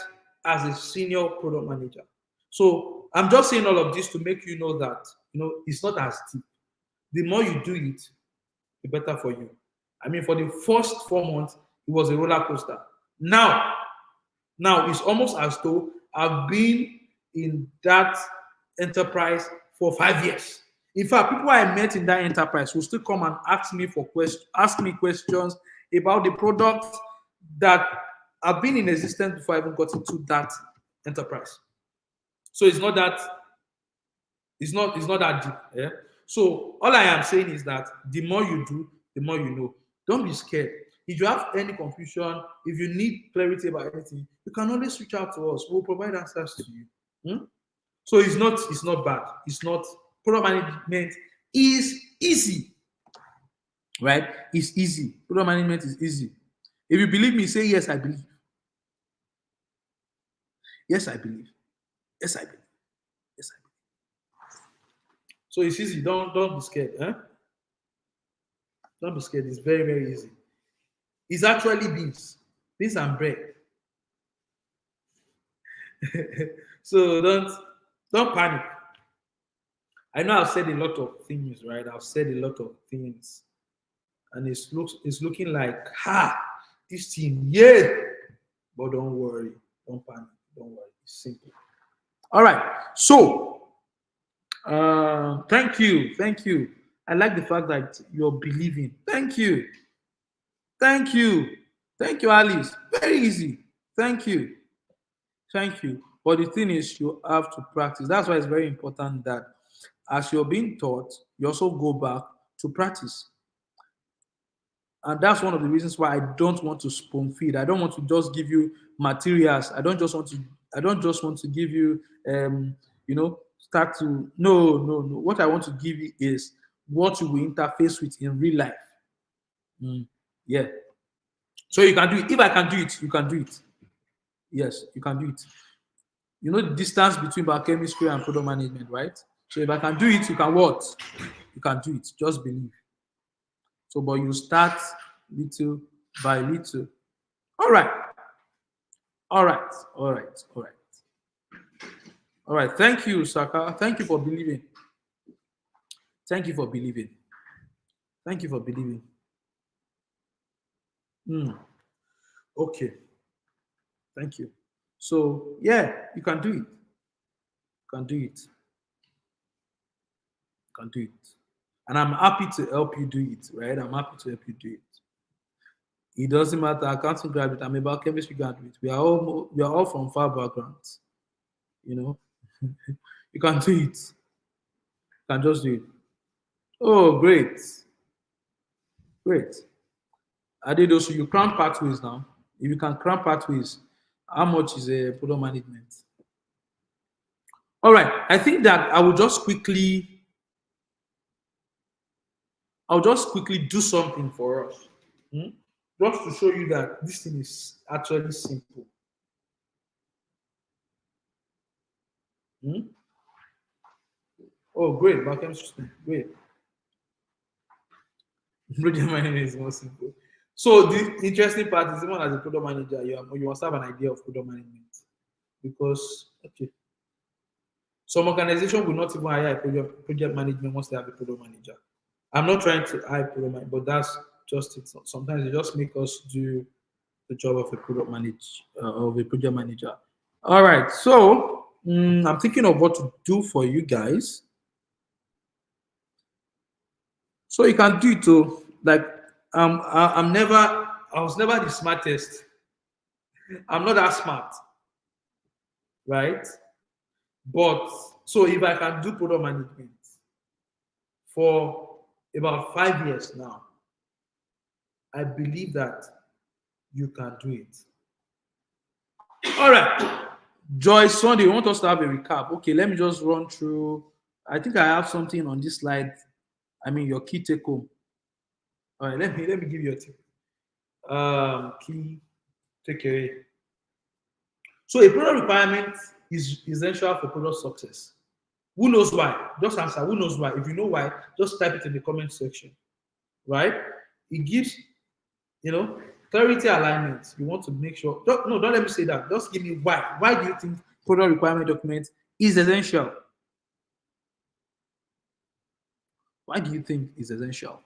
as a senior product manager. So I'm just saying all of this to make you know that it's not as deep. The more you do it, the better for you. I mean, for the first 4 months, it was a roller coaster. Now it's almost as though I've been in that enterprise for 5 years. In fact, people I met in that enterprise will still come and ask me questions about the products that have been in existence before I even got into that enterprise. So it's not that deep. Yeah? So all I am saying is that the more you do, the more you know. Don't be scared. If you have any confusion, if you need clarity about anything, you can always reach out to us. We'll provide answers to you. So it's not bad. Product management is easy. Right? It's easy. Product management is easy. If you believe me, say yes, I believe. Yes, I believe. Yes, I believe. Yes, I believe. So it's easy. Don't be scared. Don't be scared. It's very, very easy. It's actually beans and bread. So don't panic. I know I've said a lot of things, right? I've said a lot of things, and it's looking like this thing, yeah. But don't worry, don't panic, don't worry. It's simple. All right. So, thank you, thank you. I like the fact that you're believing. Thank you, thank you, thank you, Alice. Very easy. Thank you, thank you. But the thing is, you have to practice. That's why it's very important that as you're being taught, you also go back to practice. And that's one of the reasons why I don't want to spoon feed. I don't want to just give you materials. I don't just want to give you start to no. What I want to give you is what you will interface with in real life. Yeah. So you can do it. If I can do it, you can do it. Yes, you can do it. You know the distance between biochemistry and product management, right? So if I can do it, you can what? You can do it. Just believe. So, but you start little by little. All right. All right. All right. All right. All right. Thank you, Saka. Thank you for believing. Thank you for believing. Thank you for believing. Okay. Thank you. So, yeah, you can do it. You can do it. You can do it. And I'm happy to help you do it, right? I'm happy to help you do it. It doesn't matter. Accounting graduate, I'm about chemistry graduate. We are all from far backgrounds. You know, you can do it. You can just do it. Oh, great. Great. I did also you crown pathways now. If you can crown pathways, how much is a product management? All right. I think that I'll just quickly do something for us. Just to show you that this thing is actually simple. Oh, great. Backend system. Great. Project management is more simple. So the interesting part is even as a product manager, you must have an idea of product management. Because some organization will not even hire a project management once they have a product manager. I'm not trying to hire product manager, but that's just it. Sometimes they just make us do the job of a project manager. All right, so I'm thinking of what to do for you guys. So you can do it too. Like I was never the smartest. I'm not that smart, right? But so if I can do product management for about 5 years now, I believe that you can do it. All right. Joyce Sunday, you want us to have a recap? Okay, let me just run through. I think I have something on this slide. I mean, your key take home. All right, let me give you a tip. Key takeaway. So a product requirement is essential for product success. Who knows why? Just answer. Who knows why? If you know why, just type it in the comment section. Right? It gives, clarity alignment. You want to make sure. Don't let me say that. Just give me why. Why do you think product requirement document is essential? Why do you think it's essential?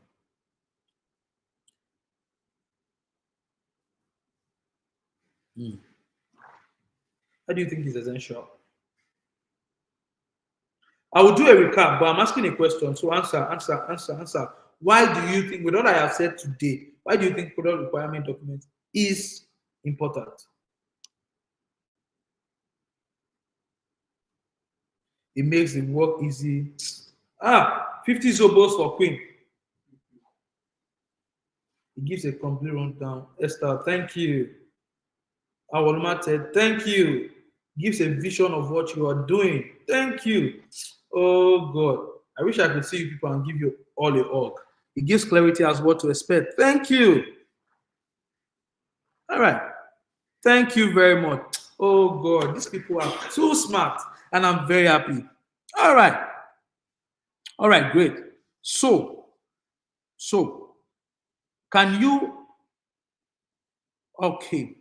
Why do you think it's essential? I will do a recap, but I'm asking a question. So answer. Why do you think, with what I have said today, why do you think product requirement document is important? It makes the work easy. 50 Zobos for Queen. It gives a complete rundown. Esther, thank you. Awolmate, thank you. Gives a vision of what you are doing. Thank you. Oh God. I wish I could see you people and give you all a hug. It gives clarity as what to expect. Thank you. All right. Thank you very much. Oh God, these people are too smart, and I'm very happy. All right. All right, great. So, can you, okay.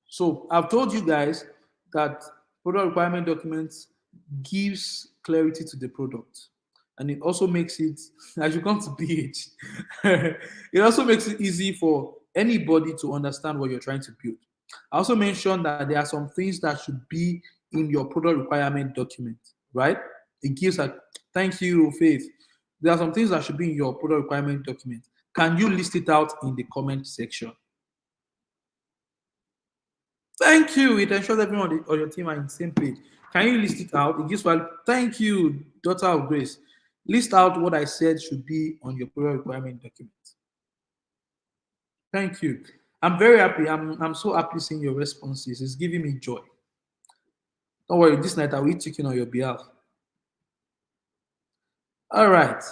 So I've told you guys that product requirement documents gives clarity to the product. And it also makes it, as you come to PH, it also makes it easy for anybody to understand what you're trying to build. I also mentioned that there are some things that should be in your product requirement document, right? It gives a thank you, Faith. There are some things that should be in your product requirement document. Can you list it out in the comment section? Thank you. It ensures everyone on your team are in the same page. Can you list it out? It gives value. Thank you, daughter of grace. List out what I said should be on your product requirement document. Thank you. I'm very happy. I'm so happy seeing your responses. It's giving me joy. Don't worry, this night I will eat chicken on your behalf. All right.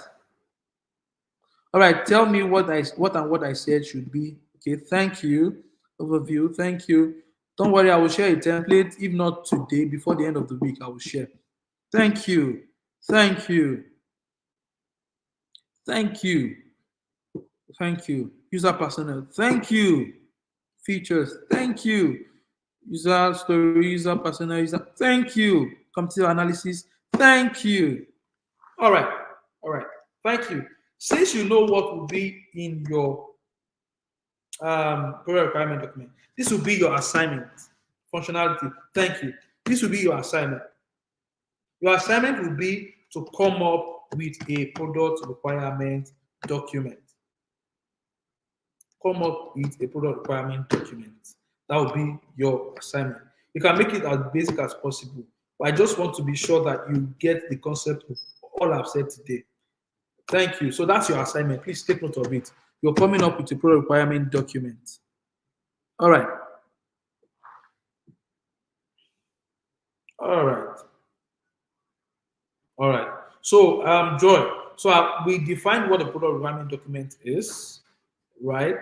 All right. Tell me what I said should be. Okay. Thank you. Overview. Thank you. Don't worry, I will share a template. If not today, before the end of the week, I will share. Thank you. Thank you. Thank you. Thank you. User personnel. Thank you. Features. Thank you. User story, user personnel, user. Thank you. Computer analysis. Thank you. All right. All right. Thank you. Since you know what will be in your product requirement document, this will be your assignment. Functionality. Thank you. This will be your assignment. Your assignment will be to come up with a product requirement document. Come up with a product requirement document. That will be your assignment. You can make it as basic as possible, but I just want to be sure that you get the concept of all I've said today. Thank you. So that's your assignment. Please take note of it. You're coming up with a product requirement document. All right. All right. All right. So, Joy. So we defined what a product requirement document is, right?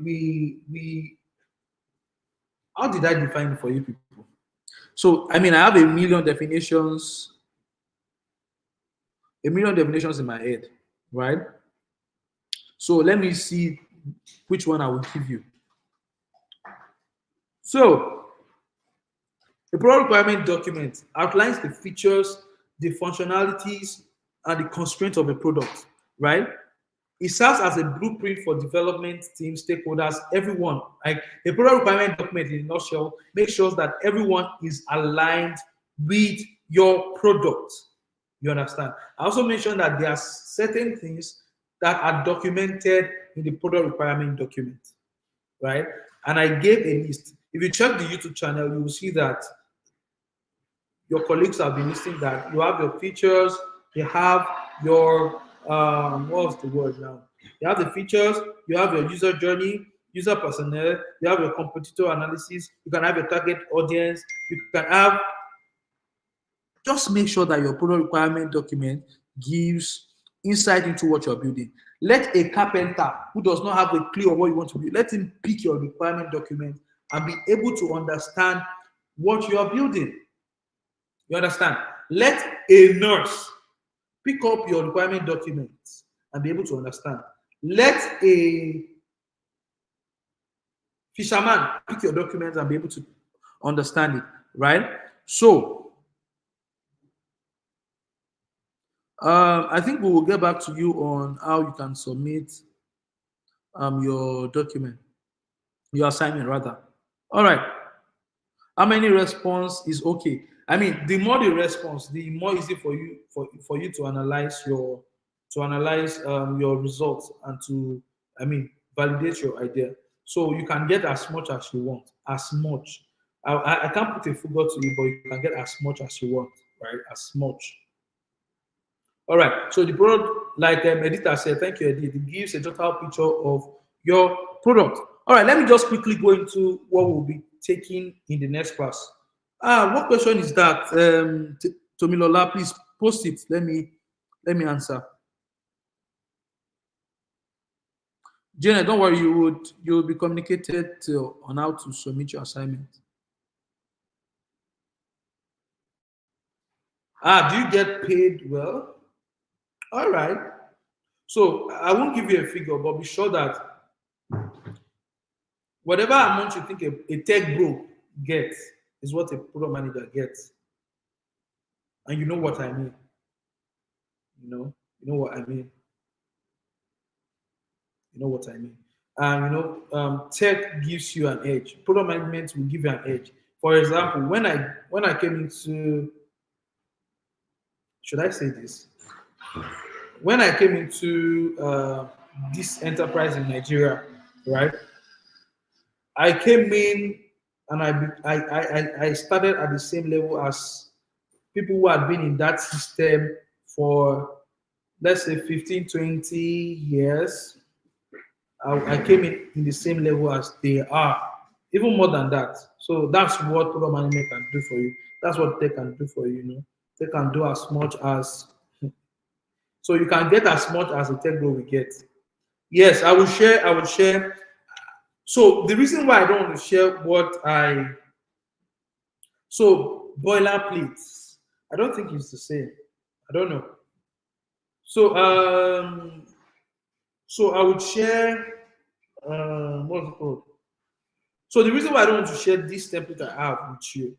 We. How did I define it for you people? So, I mean, I have a million definitions in my head, right? So let me see which one I will give you. So, the product requirement document outlines the features, the functionalities, and the constraints of a product, right? It serves as a blueprint for development teams, stakeholders, everyone. Like a product requirement document in a nutshell makes sure that everyone is aligned with your product. You understand? I also mentioned that there are certain things that are documented in the product requirement document, right? And I gave a list. If you check the YouTube channel, you will see that your colleagues have been listing that you have your features, you have your what's the word now? You have the features, you have your user journey, user personnel, you have your competitor analysis, you can have your target audience, you can have. Just make sure that your product requirement document gives insight into what you're building. Let a carpenter who does not have a clue of what you want to build, let him pick your requirement document and be able to understand what you are building. You understand? Let a nurse pick up your requirement documents and be able to understand. Let a fisherman pick your documents and be able to understand it, right? So, I think we will get back to you on how you can submit your document, your assignment rather. All right. How many response is okay? I mean, the more the response, the more easy for you to analyze your results and to validate your idea. So you can get as much as you want, as much. I can't put a figure to you, but you can get as much as you want, right? As much. All right. So the product, like Edita said, thank you, Edith. It gives a total picture of your product. All right. Let me just quickly go into what we'll be taking in the next class. What question is that? Tomilola, please post it. Let me answer. Jenna, don't worry. You will be communicated on how to submit your assignment. Do you get paid well? All right. So I won't give you a figure, but be sure that whatever amount you think a tech bro gets is what a product manager gets. And you know what I mean. You know what I mean. You know what I mean. And tech gives you an edge. Product management will give you an edge. For example, when I came into, should I say this? When I came into this enterprise in Nigeria, right? I came in and I started at the same level as people who had been in that system for, let's say, 15, 20 years. I came in the same level as they are, even more than that. So that's what product management can do for you. That's what they can do for you. They can do as much as, so you can get as much as a tech bro will get. Yes, I will share. I will share. So the reason why I don't want to share boilerplates, I don't think it's the same. I don't know. So I would share. What's it called? So the reason why I don't want to share this template I have with you,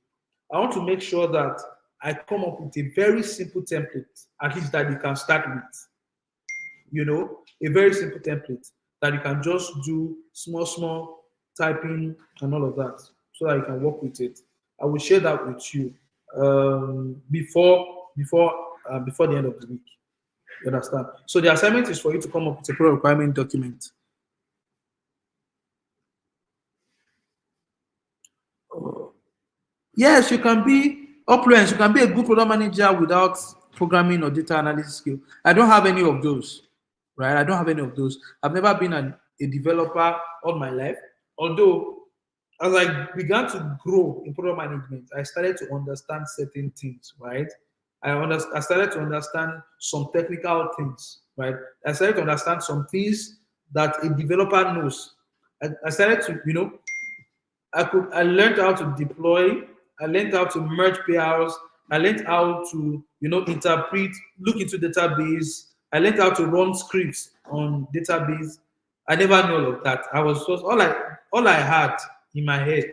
I want to make sure that I come up with a very simple template, at least that you can start with. A very simple template that you can just do small typing and all of that, so that you can work with it. I will share that with you before the end of the week. You understand? So the assignment is for you to come up with a product requirement document. Yes, you can be opulence. You can be a good product manager without programming or data analysis skill. I don't have any of those, right? I don't have any of those. I've never been a developer all my life. Although, as I began to grow in product management, I started to understand certain things, right? I started to understand some technical things, right? I started to understand some things that a developer knows. I started to, I learned how to deploy. I learned how to merge pairs. I learned how to, interpret, look into database. I learned how to run scripts on database. I never knew all of that. I was just all I had in my head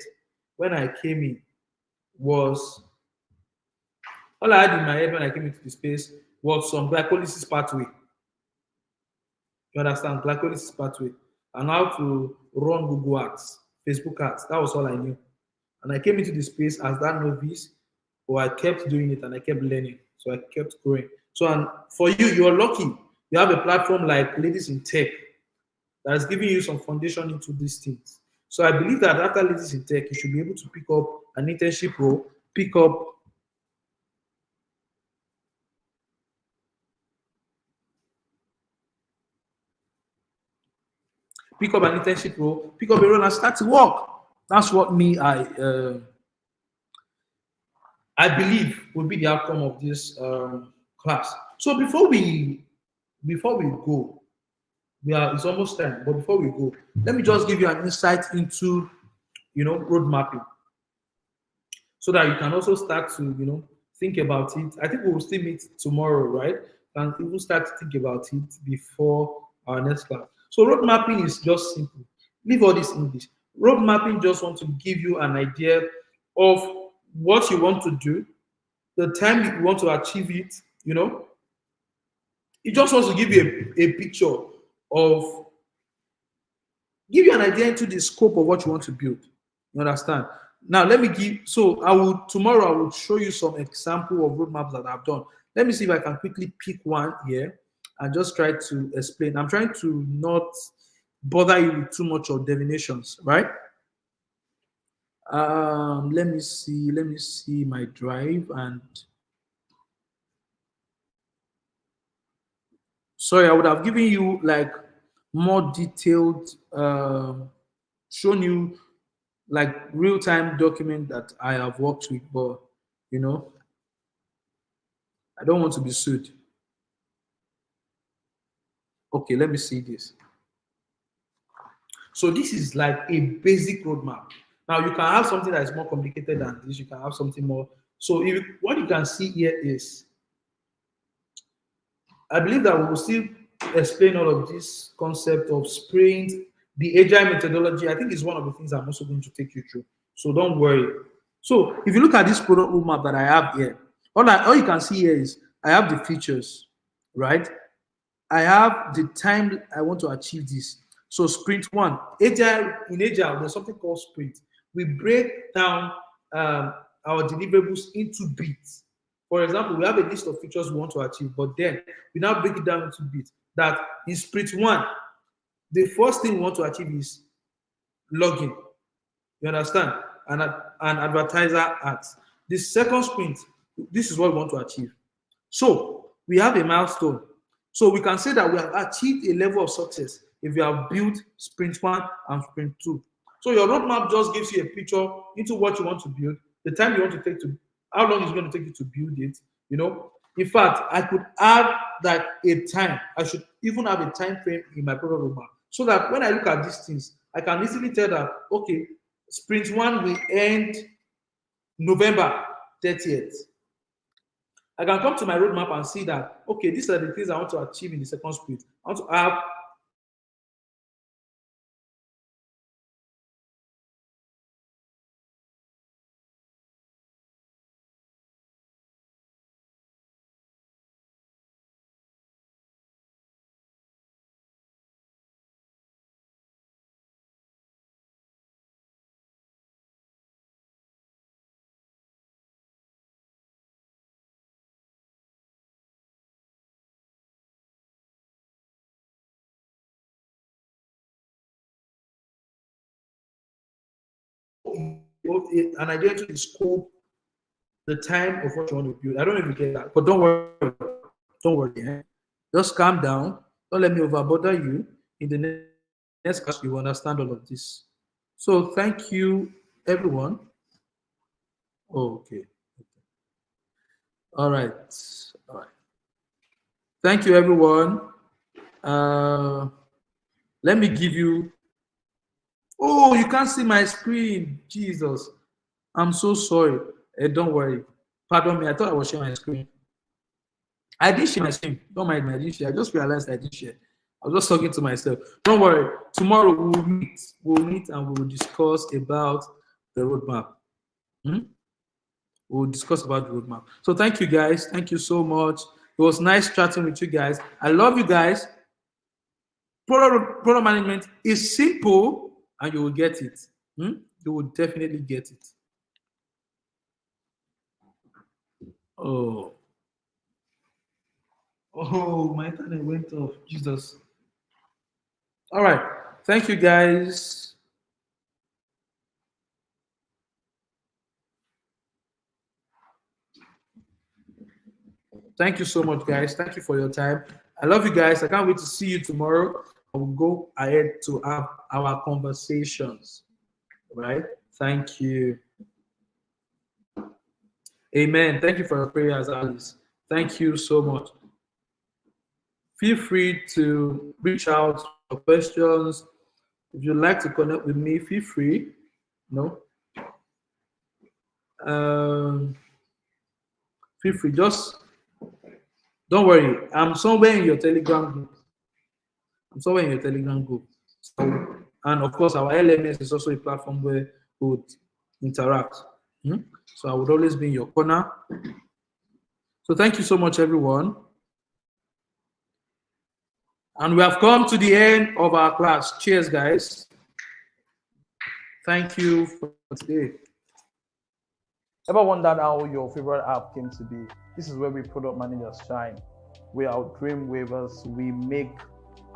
when I came in was all I had in my head when I came into the space was some glycolysis pathway. You understand? Glycolysis pathway. And how to run Google Ads, Facebook Ads. That was all I knew. And I came into the space as that novice, but I kept doing it and I kept learning. So I kept growing. So, and for you, you're lucky. You have a platform like Ladies in Tech that is giving you some foundation into these things. So I believe that after Ladies in Tech, you should be able to pick up an internship role, pick up an internship role, pick up a role and start to work. That's what I believe will be the outcome of this class. So before we go, it's almost time. But before we go, let me just give you an insight into road mapping, so that you can also start to think about it. I think we will still meet tomorrow, right? And we will start to think about it before our next class. So road mapping is just simple. Leave all this English. Road mapping just want to give you an idea of what you want to do, the time you want to achieve it. It just wants to give you a picture of, give you an idea into the scope of what you want to build. You understand? Now let me tomorrow I will show you some example of roadmaps that I've done. Let me see if I can quickly pick one here and just try to explain. I'm trying to not bother you with too much of divinations, right? Let me see my drive, and sorry, I would have given you like more detailed, shown you like real-time document that I have worked with, but I don't want to be sued. Okay, let me see this. So this is like a basic roadmap. Now you can have something that is more complicated than this. You can have something more. So what you can see here is, I believe that we will still explain all of this concept of sprint, the agile methodology. I think is one of the things I'm also going to take you through. So don't worry. So if you look at this product roadmap that I have here, All you can see here is I have the features, right? I have the time I want to achieve this. So sprint one, in Agile, there's something called sprint. We break down our deliverables into bits. For example, we have a list of features we want to achieve, but then we now break it down into bits. That in sprint one, the first thing we want to achieve is login. You understand? And advertiser ads. The second sprint, this is what we want to achieve. So we have a milestone. So we can say that we have achieved a level of success if we have built sprint one and sprint two. So your roadmap just gives you a picture into what you want to build, the time you want to take to, how long it's going to take you to build it. You know, in fact, I could add that a time. I should even have a time frame in my product roadmap so that when I look at these things, I can easily tell that, okay, sprint one will end November 30th. I can come to my roadmap and see that, okay, these are the things I want to achieve in the second sprint. I want to have an idea to the scope, the time of what you want to build. I don't know if you get that, but don't worry. Eh? Just calm down. Don't let me overbother you. In the next class, you will understand all of this. So thank you, everyone. Okay. All right. All right. Thank you, everyone. Let me give you. Oh, you can't see my screen. Jesus. I'm so sorry. Don't worry. Pardon me. I thought I was sharing my screen. I did share my screen. Don't mind me. I did share. I just realized I did share. I was just talking to myself. Don't worry. Tomorrow we'll meet. We'll meet and we'll discuss about the roadmap. We'll discuss about the roadmap. So thank you, guys. Thank you so much. It was nice chatting with you guys. I love you guys. Product management is simple and you will get it. You will definitely get it. Oh, my internet went off. Jesus. All right. Thank you, guys. Thank you so much, guys. Thank you for your time. I love you guys. I can't wait to see you tomorrow. I will go ahead to have our conversations. Right? Thank you. Amen. Thank you for your prayers, Alice. Thank you so much. Feel free to reach out for questions. If you'd like to connect with me, feel free. Feel free. Just don't worry. I'm somewhere in your Telegram group. So, and of course, our LMS is also a platform where we would interact. So I would always be in your corner. So thank you so much, everyone. And we have come to the end of our class. Cheers, guys. Thank you for today. Ever wondered how your favorite app came to be? This is where we product managers shine. We are dream weavers. We make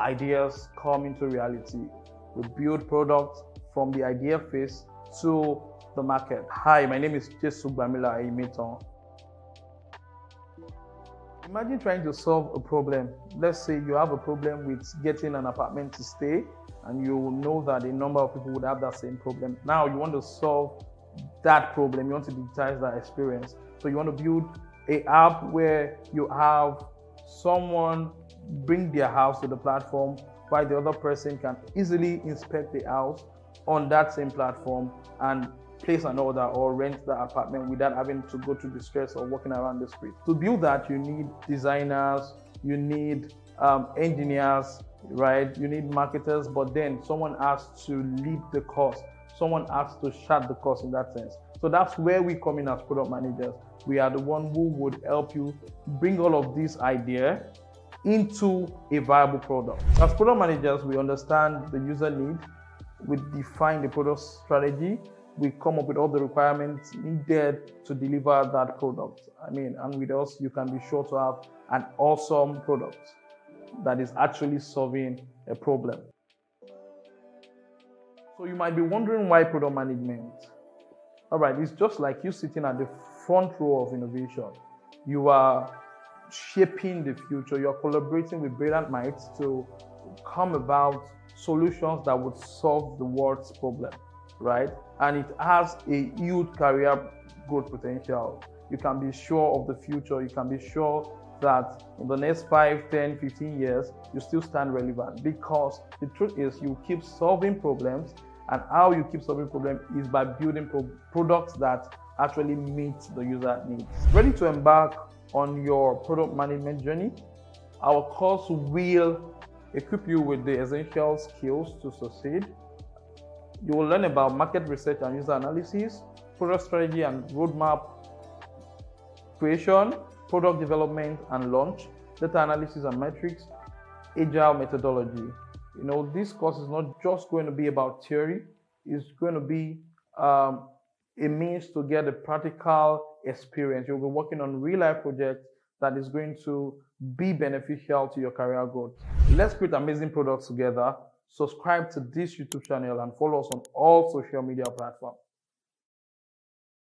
ideas come into reality. We build products from the idea phase to the market. Hi, my name is Jesu Bamila Aimeton. Imagine trying to solve a problem. Let's say you have a problem with getting an apartment to stay, and you know that a number of people would have that same problem. Now you want to solve that problem. You want to digitize that experience. So you want to build an app where you have someone bring their house to the platform while the other person can easily inspect the house on that same platform and place an order or rent the apartment without having to go through the stress of walking around the street. To build that, you need designers, you need engineers, right? You need marketers, but then someone has to lead the course. Someone has to chart the course in that sense. So that's where we come in as product managers. We are the one who would help you bring all of these ideas into a viable product. As product managers, we understand the user need, we define the product strategy, we come up with all the requirements needed to deliver that product. And with us, you can be sure to have an awesome product that is actually solving a problem. So you might be wondering why product management? All right, it's just like you sitting at the front row of innovation. You are shaping the future. You're collaborating with brilliant minds to come about solutions that would solve the world's problem, right? And it has a huge career growth potential. You can be sure of the future. You can be sure that in the next 5, 10, 15 years, you still stand relevant, because the truth is you keep solving problems, and how you keep solving problems is by building products that actually meet the user needs. Ready to embark on your product management journey? Our course will equip you with the essential skills to succeed. You will learn about market research and user analysis, product strategy and roadmap creation, product development and launch, data analysis and metrics, agile methodology. This course is not just going to be about theory, it's going to be a means to get a practical experience. You'll be working on real-life projects that is going to be beneficial to your career growth. Let's create amazing products together. Subscribe to this YouTube channel and follow us on all social media platforms.